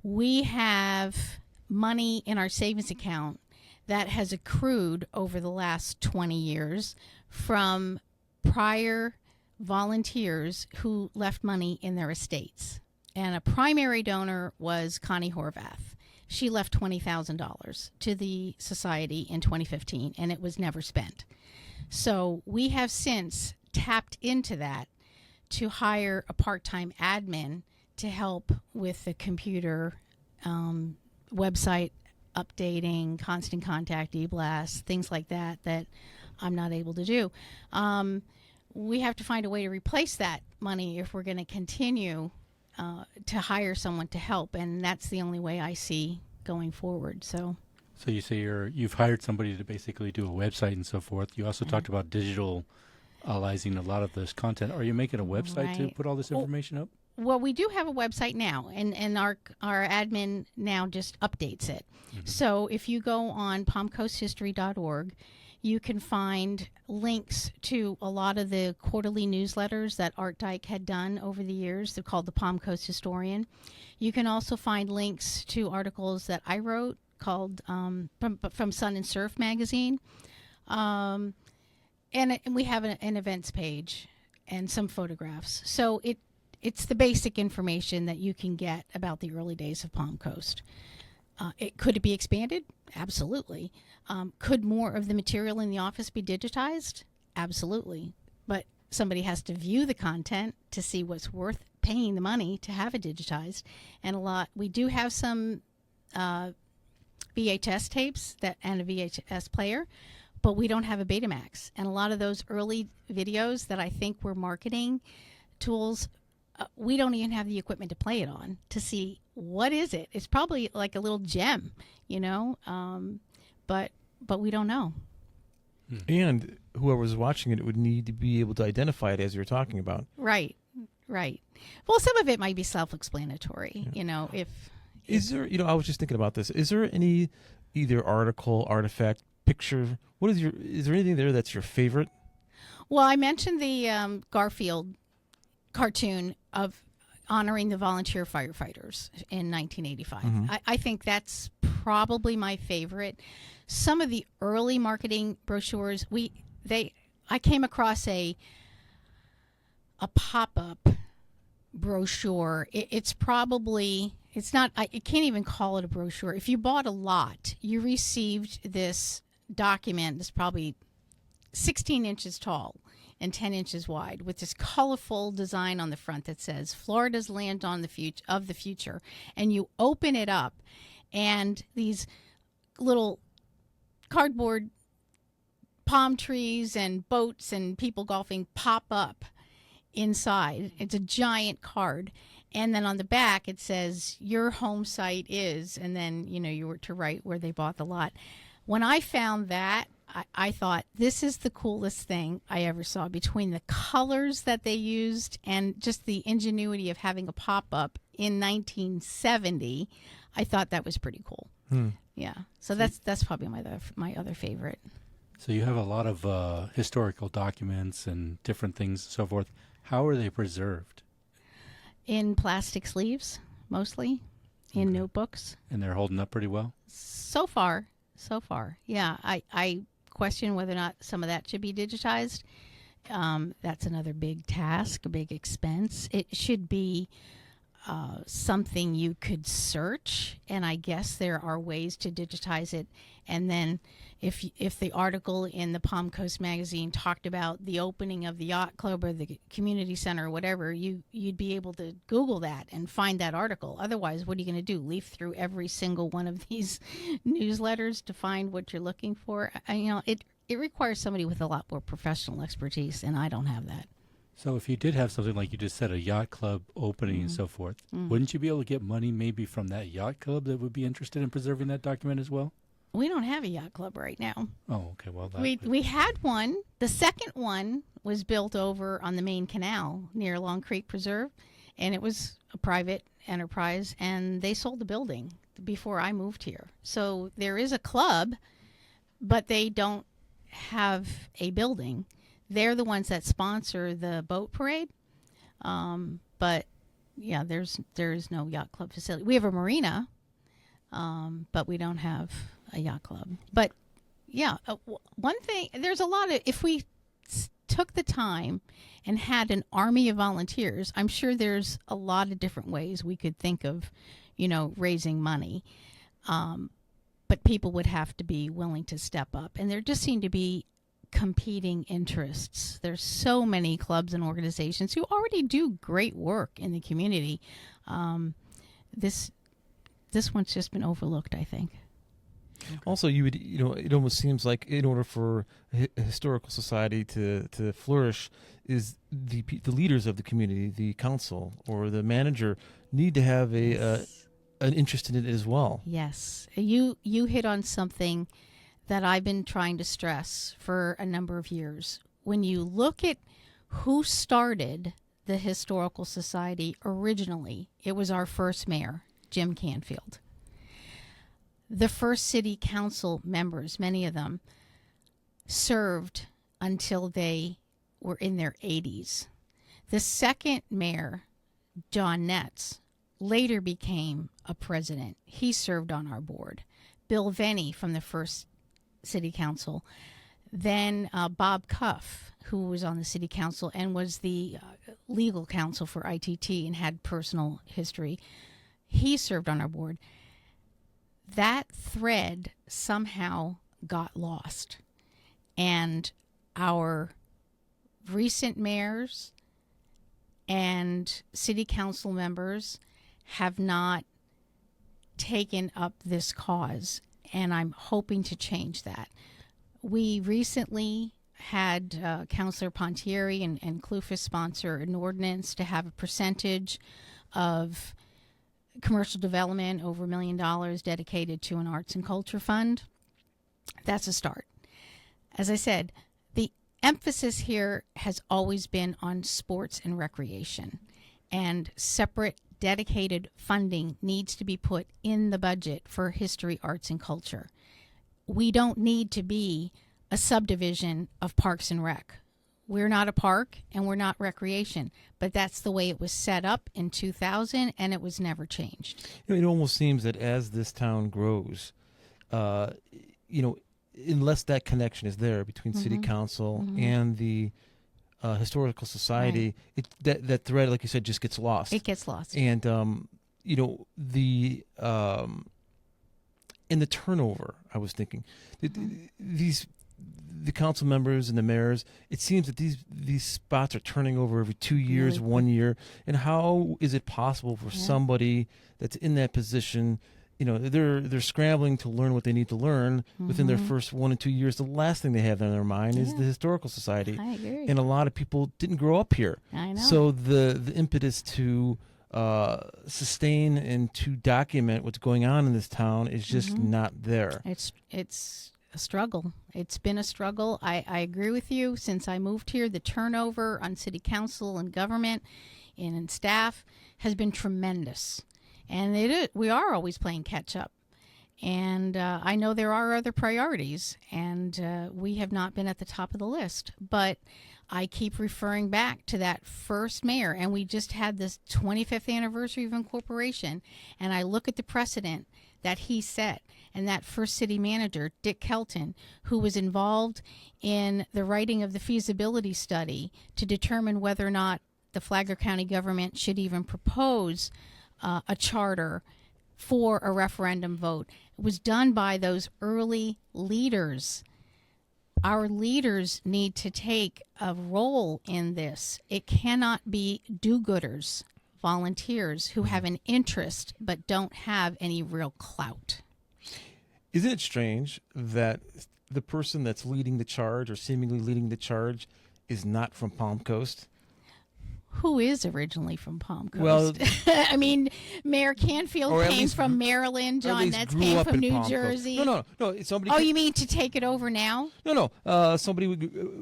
we have money in our savings account that has accrued over the last 20 years from prior volunteers who left money in their estates. And a primary donor was Connie Horvath. She left $20,000 to the society in 2015, and it was never spent. So we have since tapped into that to hire a part-time admin to help with the computer website updating, constant contact, e-blast, things like that I'm not able to do. We have to find a way to replace that money if we're going to continue to hire someone to help, and that's the only way I see going forward. So you say you've hired somebody to basically do a website and so forth. You also talked about digitalizing a lot of this content. Are you making a website to Right. put all this information up? well, we do have a website now, and our admin now just updates it. So if you go on palmcoasthistory.org, you can find links to a lot of the quarterly newsletters that Art Dyke had done over the years. They're called the Palm Coast Historian. You can also find links to articles that I wrote called from Sun and Surf magazine. And we have an events page and some photographs. So it's the basic information that you can get about the early days of Palm Coast. Could it be expanded? Absolutely. Could more of the material in the office be digitized? Absolutely. But somebody has to view the content to see what's worth paying the money to have it digitized. And we do have some VHS tapes and a VHS player, but we don't have a Betamax. And a lot of those early videos that I think were marketing tools, we don't even have the equipment to play it on to see what is it. It's probably like a little gem, but we don't know. And whoever was watching it would need to be able to identify it, as you were talking about. Right. Well, some of it might be self-explanatory, Is there, I was just thinking about this. Is there any either article, artifact, picture? Is there anything there that's your favorite? Well, I mentioned the Garfield cartoon of honoring the volunteer firefighters in 1985. I think that's probably my favorite. Some of the early marketing brochures, I came across a pop-up brochure. It's not, I can't even call it a brochure. If you bought a lot, you received this document that's probably 16 inches tall and 10 inches wide with this colorful design on the front that says Florida's land of the future. And you open it up and these little cardboard palm trees and boats and people golfing pop up inside. It's a giant card. And then on the back it says your home site is, and then you were to write where they bought the lot. When I found that, I thought, this is the coolest thing I ever saw, between the colors that they used and just the ingenuity of having a pop-up in 1970. I thought that was pretty cool. Yeah. So that's probably my other favorite. So you have a lot of historical documents and different things and so forth. How are they preserved? In plastic sleeves, mostly, in notebooks. And they're holding up pretty well? So far. Yeah. I question whether or not some of that should be digitized. That's another big task, a big expense. It should be something you could search, and I guess there are ways to digitize it. And then if the article in the Palm Coast magazine talked about the opening of the yacht club or the community center or whatever, you'd be able to Google that and find that article. Otherwise, what are you going to do? Leaf through every single one of these newsletters to find what you're looking for? It requires somebody with a lot more professional expertise, and I don't have that. So if you did have something like you just said, a yacht club opening and so forth, wouldn't you be able to get money maybe from that yacht club that would be interested in preserving that document as well? We don't have a yacht club right now. Oh, okay. Well, we had one. The second one was built over on the main canal near Long Creek Preserve, and it was a private enterprise, and they sold the building before I moved here. So there is a club, but they don't have a building. They're the ones that sponsor the boat parade. But yeah, there is no yacht club facility. We have a marina, but we don't have a yacht club. But yeah, one thing, there's a lot of, if we took the time and had an army of volunteers, I'm sure there's a lot of different ways we could think of, raising money. But people would have to be willing to step up. And there just seem to be competing interests. There's so many clubs and organizations who already do great work in the community. This one's just been overlooked, I think. Okay. Also, it almost seems like in order for a historical society to flourish, is the leaders of the community, the council or the manager, need to have an interest in it as well. Yes, you hit on something that I've been trying to stress for a number of years. When you look at who started the Historical Society originally, it was our first mayor, Jim Canfield. The first city council members, many of them, served until they were in their 80s. The second mayor, John Netz, later became a president. He served on our board. Bill Venny from the first city council. Then Bob Cuff, who was on the city council and was the legal counsel for ITT and had personal history. He served on our board. That thread somehow got lost. And our recent mayors and city council members have not taken up this cause. And I'm hoping to change that. We recently had Councillor Pontieri and Clufus sponsor an ordinance to have a percentage of commercial development over $1 million dedicated to an arts and culture fund. That's a start. As I said, the emphasis here has always been on sports and recreation, and separate dedicated funding needs to be put in the budget for history, arts, and culture. We don't need to be a subdivision of Parks and Rec. we're not a park and we're not recreation, but that's the way it was set up in 2000, and it was never changed. It almost seems that as this town grows, unless that connection is there between city council and the historical society, that thread, like you said, just gets lost. It gets lost. And in the turnover, I was thinking, the council members and the mayors, it seems that these spots are turning over every 2 years, Really 1 year. And how is it possible for somebody that's in that position? They're scrambling to learn what they need to learn within their first 1 and 2 years. The last thing they have on their mind is the historical society. I agree. And a lot of people didn't grow up here. I know. So the impetus to sustain and to document what's going on in this town is just not there. It's a struggle. It's been a struggle. I agree with you. Since I moved here, the turnover on city council and government and in staff has been tremendous. And we are always playing catch up. And I know there are other priorities, and we have not been at the top of the list. But I keep referring back to that first mayor, and we just had this 25th anniversary of incorporation, and I look at the precedent that he set, and that first city manager, Dick Kelton, who was involved in the writing of the feasibility study to determine whether or not the Flagler County government should even propose a charter for a referendum vote. It was done by those early leaders. Our leaders need to take a role in this. It cannot be do-gooders, volunteers who have an interest but don't have any real clout. Isn't it strange that the person that's leading the charge or seemingly leading the charge is not from Palm Coast? Who is originally from Palm Coast? Well, I mean, Mayor Canfield came from Maryland. John Netz came from New Jersey. No. Somebody. Oh, you mean to take it over now? No. Somebody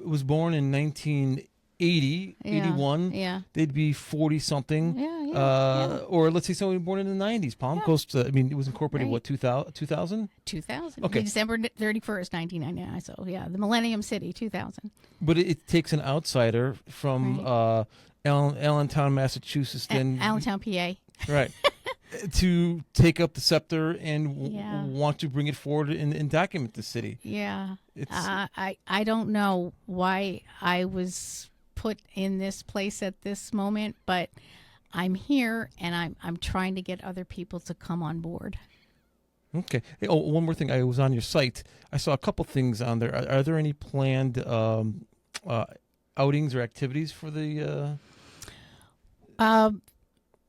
was born in 1980, 81. Yeah. They'd be 40-something. Yeah. Or let's say somebody born in the 90s. Palm Coast, it was incorporated, Right. what, 2000? 2000. Okay. December 31st, 1999. So, yeah, the Millennium City, 2000. But it takes an outsider from Allentown, Massachusetts, Allentown, PA. right, to take up the scepter and want to bring it forward and document the city. Yeah. It's I don't know why I was put in this place at this moment, but I'm here and I'm trying to get other people to come on board. Okay. Hey, one more thing. I was on your site. I saw a couple things on there. Are there any planned outings or activities for the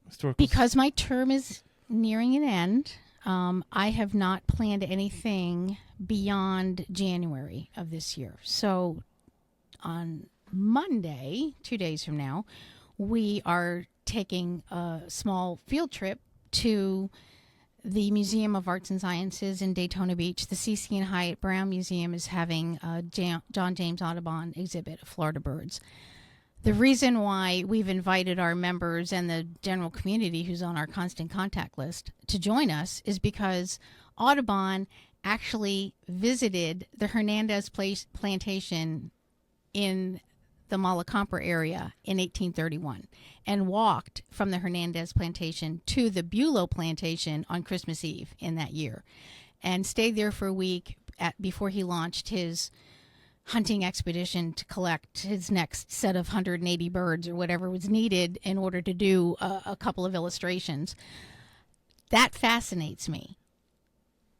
historical? Because my term is nearing an end, I have not planned anything beyond January of this year. So on Monday, 2 days from now, we are taking a small field trip to the Museum of Arts and Sciences in Daytona Beach. The C.C. and Hyatt Brown Museum is having a John James Audubon exhibit of Florida birds. The reason why we've invited our members and the general community who's on our constant contact list to join us is because Audubon actually visited the Hernandez plantation in the Malacompra area in 1831 and walked from the Hernandez plantation to the Bulow plantation on Christmas Eve in that year and stayed there for a week before he launched his hunting expedition to collect his next set of 180 birds or whatever was needed in order to do a couple of illustrations. That fascinates me.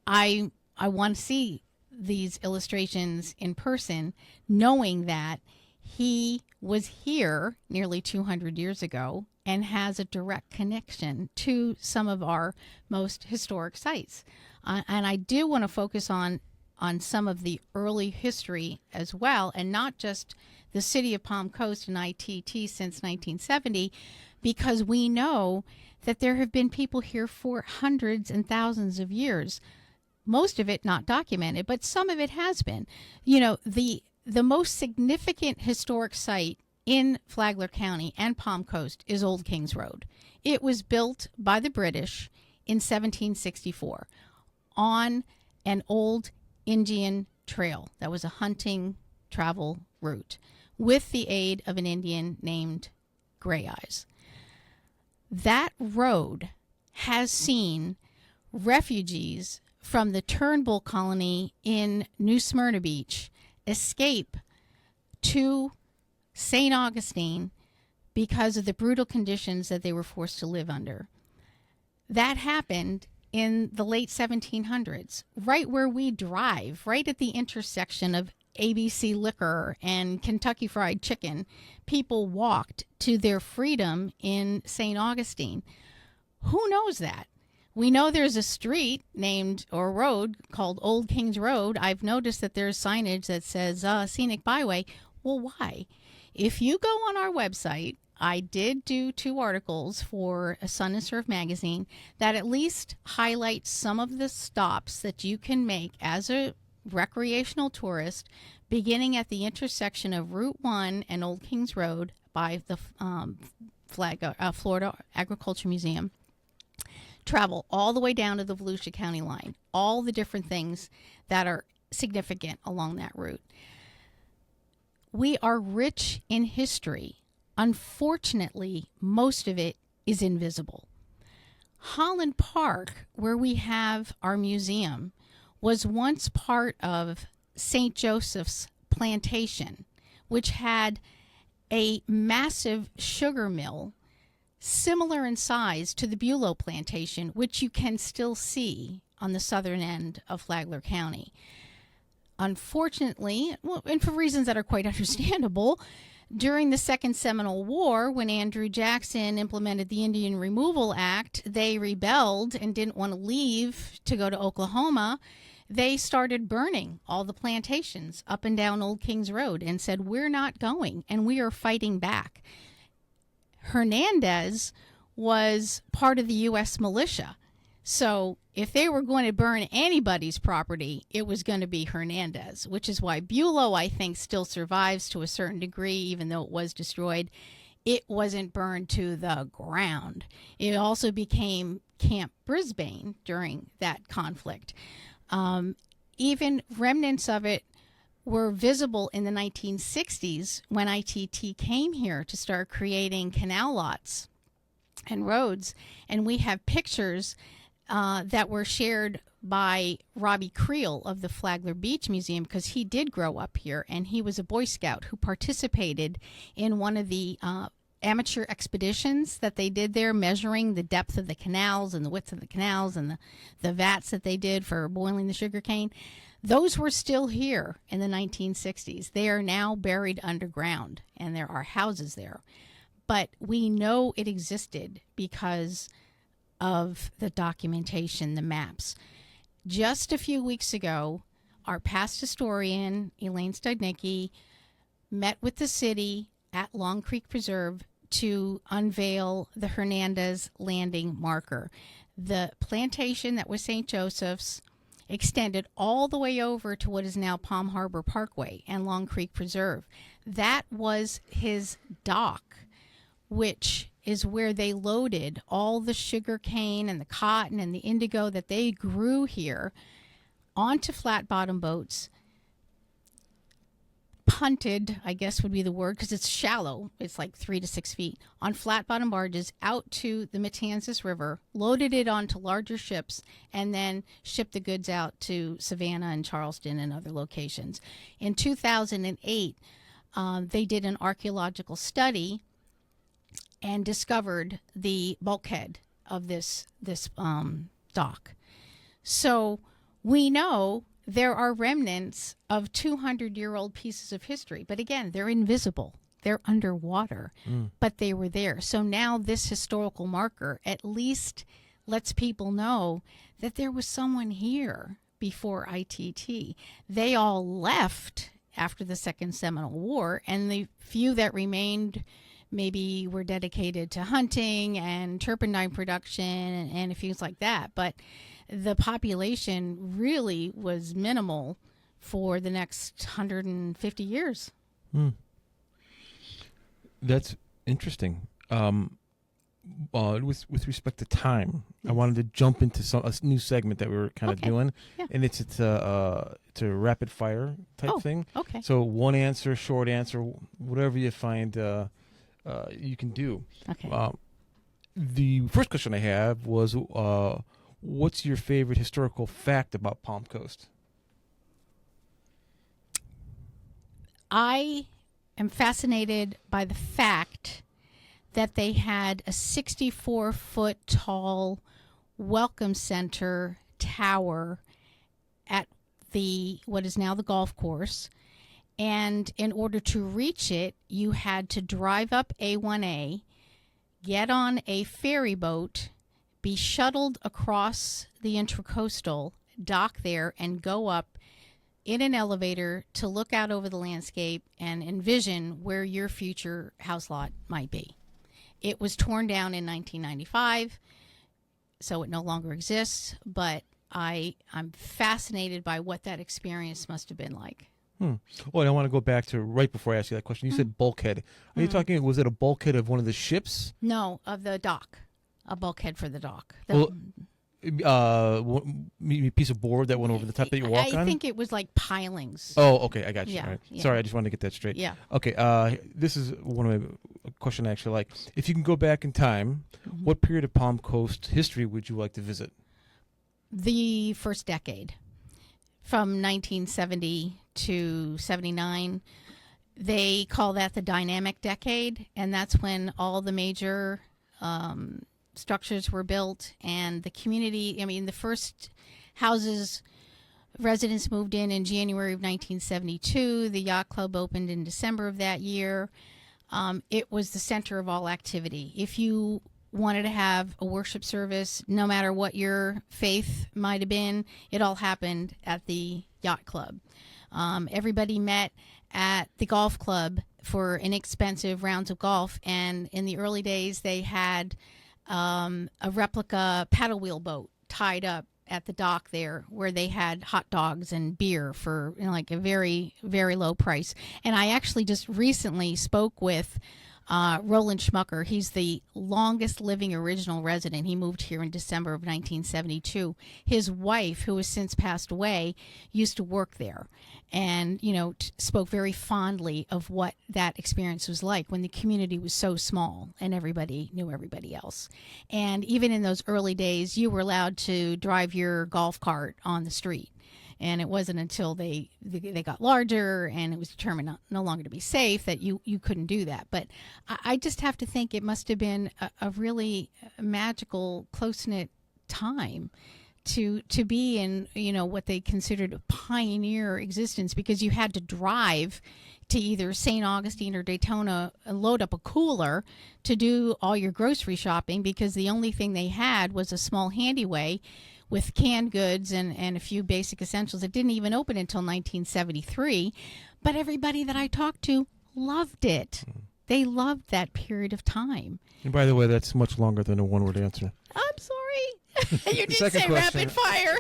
I want to see these illustrations in person, knowing that he was here nearly 200 years ago and has a direct connection to some of our most historic sites. And I do want to focus on some of the early history as well, and not just the city of Palm Coast and ITT since 1970, because we know that there have been people here for hundreds and thousands of years. Most of it not documented, but some of it has been. The most significant historic site in Flagler County and Palm Coast is Old Kings Road. It was built by the British in 1764 on an old Indian trail that was a hunting travel route. with the aid of an Indian named Gray Eyes. That road has seen refugees from the Turnbull colony in New Smyrna Beach escape to St. Augustine because of the brutal conditions that they were forced to live under. That happened in the late 1700s, right where we drive, right at the intersection of ABC Liquor and Kentucky Fried Chicken. People walked to their freedom in St. Augustine. Who knows that? We know there's a street named, or road called Old Kings Road. I've noticed that there's signage that says Scenic Byway. Well, why? If you go on our website, I did do 2 articles for a Sun and Surf magazine that at least highlight some of the stops that you can make as a recreational tourist, beginning at the intersection of Route 1 and Old Kings Road by the Florida Agriculture Museum. Travel all the way down to the Volusia County line, all the different things that are significant along that route. We are rich in history. Unfortunately, most of it is invisible. Holland Park, where we have our museum, was once part of St. Joseph's plantation, which had a massive sugar mill similar in size to the Bulow plantation, which you can still see on the southern end of Flagler County. Unfortunately, and for reasons that are quite understandable, during the Second Seminole War, when Andrew Jackson implemented the Indian Removal Act, they rebelled and didn't want to leave to go to Oklahoma. They started burning all the plantations up and down Old Kings Road and said, we're not going, and we are fighting back. Hernandez was part of the U.S. militia. So if they were going to burn anybody's property, it was going to be Hernandez, which is why Bulow, I think, still survives to a certain degree, even though it was destroyed. It wasn't burned to the ground. It also became Camp Brisbane during that conflict. Even remnants of it were visible in the 1960s when ITT came here to start creating canal lots and roads. And we have pictures that were shared by Robbie Creel of the Flagler Beach Museum, because he did grow up here, and he was a Boy Scout who participated in one of the amateur expeditions that they did there, measuring the depth of the canals and the width of the canals and the vats that they did for boiling the sugar cane. Those were still here in the 1960s. They are now buried underground, and there are houses there. But we know it existed because of the documentation, the maps. Just a few weeks ago, our past historian, Elaine Studnicki, met with the city at Long Creek Preserve to unveil the Hernandez Landing marker. The plantation that was St. Joseph's extended all the way over to what is now Palm Harbor Parkway and Long Creek Preserve. That was his dock, which is where they loaded all the sugar cane and the cotton and the indigo that they grew here onto flat bottom boats, punted, I guess would be the word, because it's shallow. It's like 3 to 6 feet on flat bottom barges out to the Matanzas River, loaded it onto larger ships, and then shipped the goods out to Savannah and Charleston and other locations. In 2008, they did an archaeological study and discovered the bulkhead of this dock. So we know there are remnants of 200-year-old pieces of history. But again, they're invisible. They're underwater, but they were there. So now this historical marker at least lets people know that there was someone here before ITT. They all left after the Second Seminole War, and the few that remained maybe were dedicated to hunting and turpentine production and things like that. But the population really was minimal for the next 150 years. That's interesting. with respect to time, I wanted to jump into a new segment that we were kind of Okay. doing, Yeah. and it's a rapid fire type thing. Okay. So one answer, short answer, whatever you find you can do. Okay. The first question I have was, what's your favorite historical fact about Palm Coast? I am fascinated by the fact that they had a 64-foot tall welcome center tower at what is now the golf course. And in order to reach it, you had to drive up A1A, get on a ferry boat, be shuttled across the Intracoastal, dock there, and go up in an elevator to look out over the landscape and envision where your future house lot might be. It was torn down in 1995, so it no longer exists, but I'm fascinated by what that experience must have been like. Well, I want to go back to right before I ask you that question. You said bulkhead. Are you talking, was it a bulkhead of one of the ships? No, of the dock. A bulkhead for the dock. Piece of board that went over the top that you walk on? I think it was like pilings. Oh, okay, I got you. Yeah, All right. yeah. Sorry, I just wanted to get that straight. Yeah. Okay, this is one of my question I actually like. If you can go back in time, what period of Palm Coast history would you like to visit? The first decade. From 1970 to 79. They call that the dynamic decade, and that's when all the major structures were built and the community, the first houses, residents moved in January of 1972. The yacht club opened in December of that year. It was the center of all activity. If you wanted to have a worship service, no matter what your faith might have been, it all happened at the yacht club. Everybody met at the golf club for inexpensive rounds of golf, and in the early days they had a replica paddle wheel boat tied up at the dock there where they had hot dogs and beer for like a very, very low price. And I actually just recently spoke with Roland Schmucker. He's the longest living original resident. He moved here in December of 1972. His wife, who has since passed away, used to work there and, spoke very fondly of what that experience was like when the community was so small and everybody knew everybody else. And even in those early days, you were allowed to drive your golf cart on the street. And it wasn't until they got larger and it was determined no longer to be safe that you couldn't do that. But I just have to think it must have been a really magical, close-knit time to be in, what they considered a pioneer existence, because you had to drive to either St. Augustine or Daytona and load up a cooler to do all your grocery shopping, because the only thing they had was a small handyway with canned goods and a few basic essentials. It didn't even open until 1973, but everybody that I talked to loved it. They loved that period of time. And by the way, that's much longer than a one-word answer. I'm sorry. You did Second say question. rapid fire.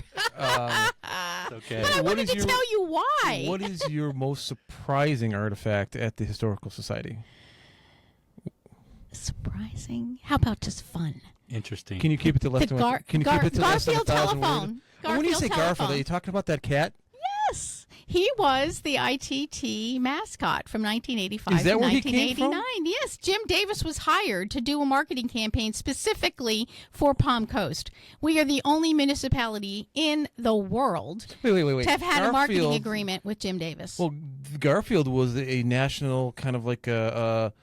Okay. But I wanted to tell you why. What is your most surprising artifact at the Historical Society? Surprising? How about just fun? Interesting. Can you keep it to less than Garfield telephone. When you say Garfield, are you talking about that cat? Yes. He was the ITT mascot from 1985 Is that to where he came 1989. from? Yes, Jim Davis was hired to do a marketing campaign specifically for Palm Coast. We are the only municipality in the world Wait. to have had a marketing Garfield- agreement with Jim Davis. Well, Garfield was a national kind of like a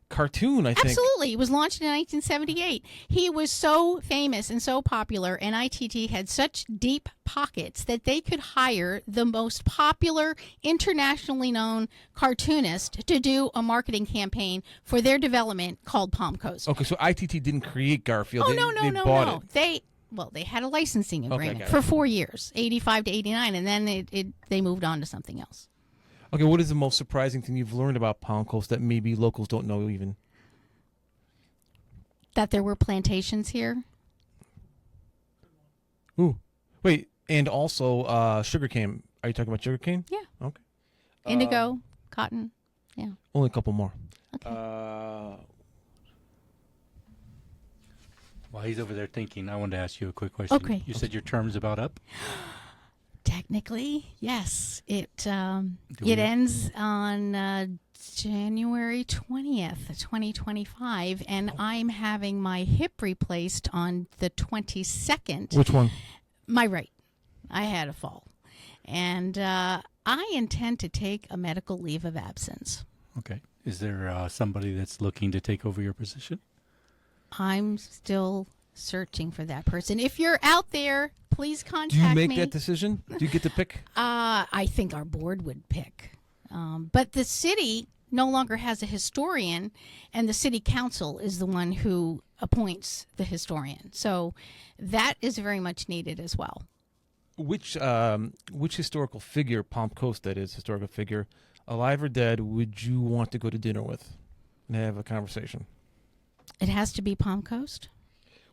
cartoon, I think. Absolutely. It was launched in 1978. He was so famous and so popular, and ITT had such deep pockets that they could hire the most popular, internationally known cartoonist to do a marketing campaign for their development called Palm Coast. Okay, so ITT didn't create Garfield. Oh, They bought it. They had a licensing agreement got for it. 4 years, 85 to 89, and then they moved on to something else. Okay, what is the most surprising thing you've learned about Palm Coast that maybe locals don't know even? That there were plantations here. Ooh, wait, and also sugarcane. Are you talking about sugarcane? Yeah. Okay. Indigo, cotton. Yeah. Only a couple more. Okay. While he's over there thinking, I wanted to ask you a quick question. Okay. You said your term's about up? Technically, yes. It we- ends on January 20th, 2025, and I'm having my hip replaced on the 22nd. Which one? My right. I had a fall. And I intend to take a medical leave of absence. Okay. Is there somebody that's looking to take over your position? I'm still searching for that person. If you're out there, please contact Do you make me. that decision? Do you get to pick? I think our board would pick. But the city no longer has a historian, and the city council is the one who appoints the historian. So that is very much needed as well. Which historical figure, Palm Coast that is, historical figure, alive or dead, would you want to go to dinner with and have a conversation? It has to be Palm Coast?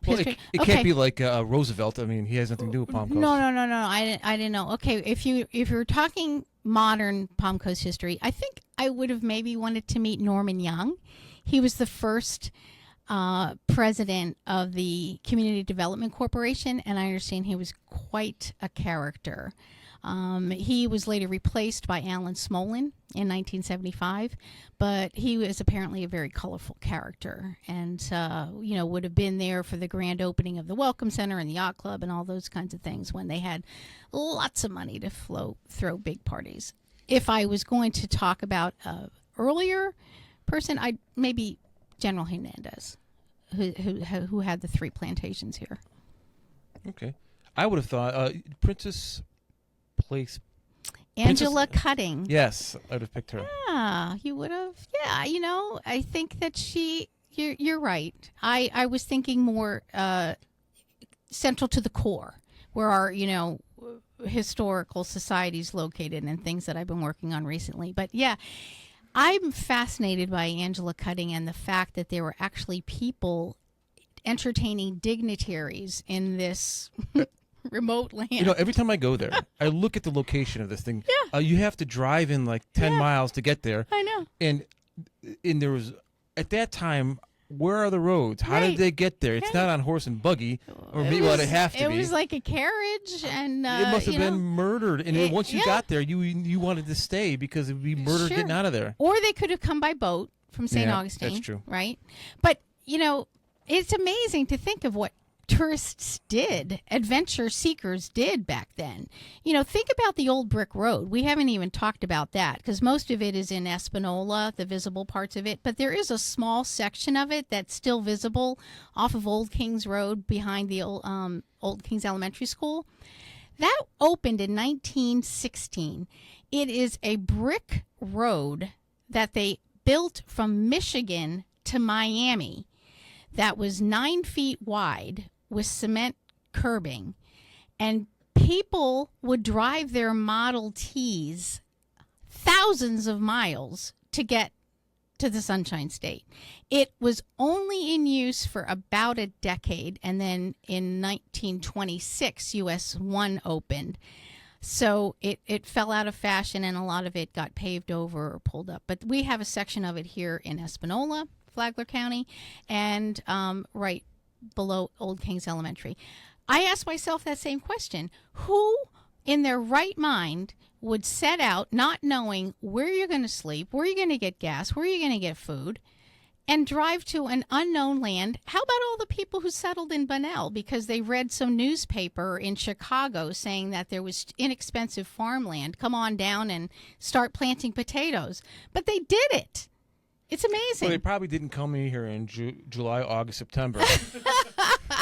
Well, History? it Okay. can't be like Roosevelt. I mean, he has nothing to do with Palm Coast. No. I didn't know. Okay, if you're talking modern Palm Coast history, I think I would have maybe wanted to meet Norman Young. He was the first president of the Community Development Corporation, and I understand he was quite a character. He was later replaced by Alan Smolin in 1975, but he was apparently a very colorful character, and would have been there for the grand opening of the Welcome Center and the Yacht Club and all those kinds of things when they had lots of money to throw big parties. If I was going to talk about an earlier person, I'd maybe General Hernandez, who had the 3 plantations here. Okay. I would have thought Princess Place. Angela Cutting. Yes, I would have picked her. Yeah, you would have. Yeah, I think that you're right. I was thinking more central to the core, where our, historical societies located and things that I've been working on recently. But yeah, I'm fascinated by Angela Cutting and the fact that there were actually people entertaining dignitaries in this remote land. Every time I go there, I look at the location of this thing. Yeah. You have to drive in like 10 miles to get there. I know. And there was, at that time, where are the roads? How Right. did they get there? It's Right. not on horse and buggy, or It maybe was, what it have to it be. was like a carriage, and It must have been murdered. And then once you yeah. got there, you wanted to stay because it would be murdered Sure. getting out of there. Or they could have come by boat from St. Yeah, Augustine. that's true. Right? But, it's amazing to think of what tourists did, adventure seekers did back then. Think about the old brick road. We haven't even talked about that because most of it is in Espanola, the visible parts of it. But there is a small section of it that's still visible off of Old Kings Road behind the Old Kings Elementary School. That opened in 1916. It is a brick road that they built from Michigan to Miami that was 9 feet wide with cement curbing, and people would drive their Model Ts thousands of miles to get to the Sunshine State. It was only in use for about a decade, and then in 1926, US 1 opened. So it fell out of fashion, and a lot of it got paved over or pulled up. But we have a section of it here in Espanola, Flagler County, and right below Old Kings Elementary. I asked myself that same question. Who in their right mind would set out not knowing where you're going to sleep, where you're going to get gas, where you're going to get food, and drive to an unknown land? How about all the people who settled in Bunnell because they read some newspaper in Chicago saying that there was inexpensive farmland? Come on down and start planting potatoes. But they did it. It's amazing. Well, they probably didn't come in here in July, August, September.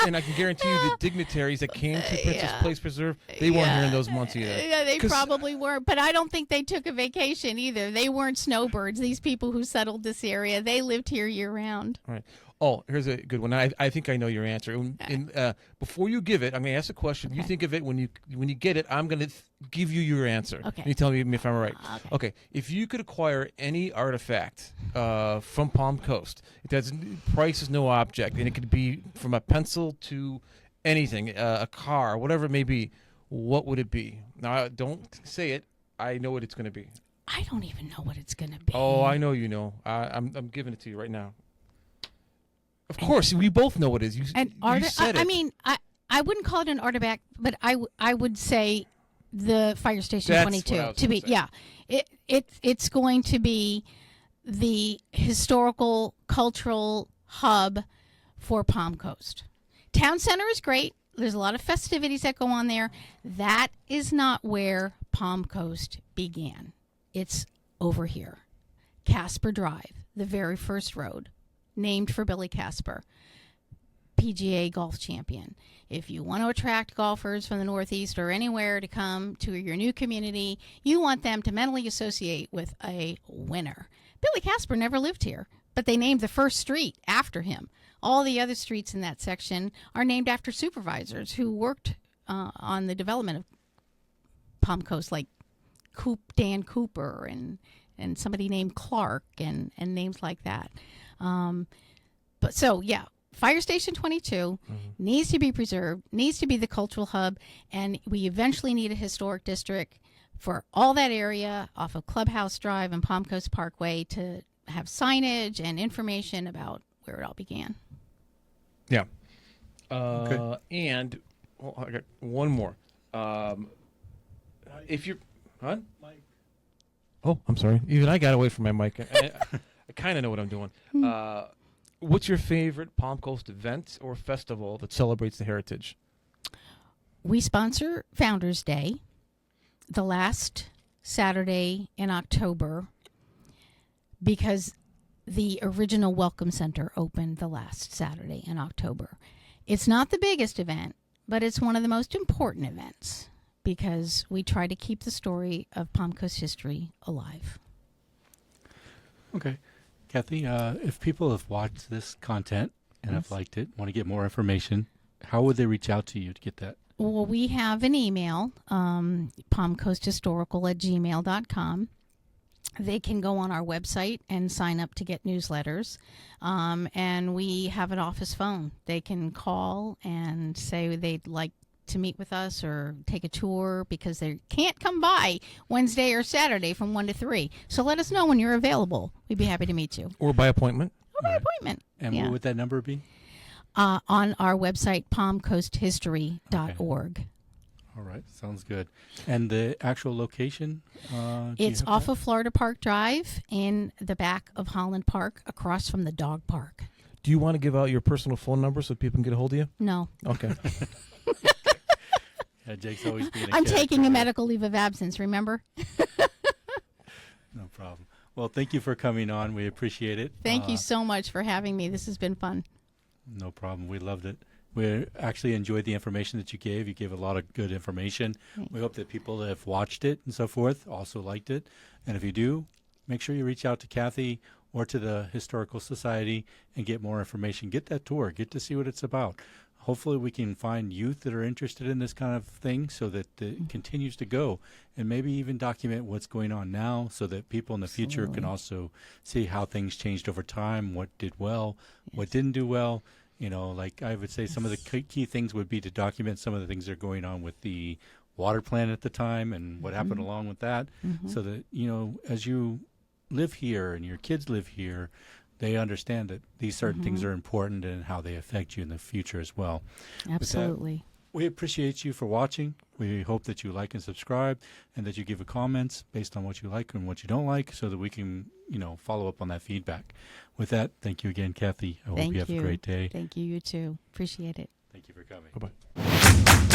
And I can guarantee you the dignitaries that came to Princess Place Preserve, they weren't here in those months either. Yeah, they probably were. But I don't think they took a vacation either. They weren't snowbirds. These people who settled this area, they lived here year-round. All right. Oh, here's a good one. I think I know your answer. Before you give it, I'm going to ask a question. You think of it when you get it. I'm going to give you your answer. Okay. And you tell me if I'm right. Okay. If you could acquire any artifact from Palm Coast, price is no object, and it could be from a pencil to anything, a car, whatever it may be. What would it be? Now, don't say it. I know what it's going to be. I don't even know what it's going to be. Oh, I know you know. I'm giving it to you right now. Of course, we both know what it is. You said it. I mean, I wouldn't call it an artifact, but I would say the Fire Station That's 22 what I was to be. gonna say. Yeah, it's going to be the historical cultural hub for Palm Coast. Town center is great. There's a lot of festivities that go on there. That is not where Palm Coast began. It's over here. Casper Drive, the very first road, named for Billy Casper, PGA golf champion. If you want to attract golfers from the Northeast or anywhere to come to your new community, you want them to mentally associate with a winner. Billy Casper never lived here, but they named the first street after him. All the other streets in that section are named after supervisors who worked on the development of Palm Coast, like Dan Cooper and somebody named Clark and names like that. But so, yeah, Fire Station 22 needs to be preserved, needs to be the cultural hub, and we eventually need a historic district for all that area off of Clubhouse Drive and Palm Coast Parkway to have signage and information about where it all began. Yeah. Okay. And I got one more. If you're, huh? Mike. Oh, I'm sorry. Even I got away from my mic. I kind of know what I'm doing. What's your favorite Palm Coast event or festival that celebrates the heritage? We sponsor Founders Day, the last Saturday in October, because the original Welcome Center opened the last Saturday in October. It's not the biggest event, but it's one of the most important events because we try to keep the story of Palm Coast history alive. Okay. Kathy, if people have watched this content and have liked it, want to get more information, how would they reach out to you to get that? Well, we have an email, palmcoasthistorical@gmail.com. They can go on our website and sign up to get newsletters. And we have an office phone. They can call and say they'd like to meet with us or take a tour because they can't come by Wednesday or Saturday from 1 to 3. So let us know when you're available. We'd be happy to meet you. Or by appointment? Or by appointment. And what would that number be? On our website, palmcoasthistory.org. All right. Sounds good. And the actual location? It's off of Florida Park Drive in the back of Holland Park, across from the dog park. Do you want to give out your personal phone number so people can get a hold of you? No. Okay. Yeah, Jake's always being I'm taking a medical leave of absence, remember? No problem. Well, thank you for coming on. We appreciate it. Thank you so much for having me. This has been fun. No problem. We loved it. We actually enjoyed the information that you gave. You gave a lot of good information. Thanks. We hope that people that have watched it and so forth also liked it. And if you do, make sure you reach out to Kathy or to the Historical Society and get more information. Get that tour. Get to see what it's about. Hopefully we can find youth that are interested in this kind of thing so that it continues to go, and maybe even document what's going on now so that people in the future can also see how things changed over time, what did well, what didn't do well. You know, like I would say some of the key things would be to document some of the things that are going on with the water plant at the time and what happened along with that, so that, you know, as you live here and your kids live here, they understand that these certain things are important and how they affect you in the future as well. Absolutely. We appreciate you for watching. We hope that you like and subscribe and that you give a comments based on what you like and what you don't like so that we can, you know, follow up on that feedback. With that, thank you again, Kathy. I hope you have a great day. Thank you. You too. Appreciate it. Thank you for coming. Bye-bye.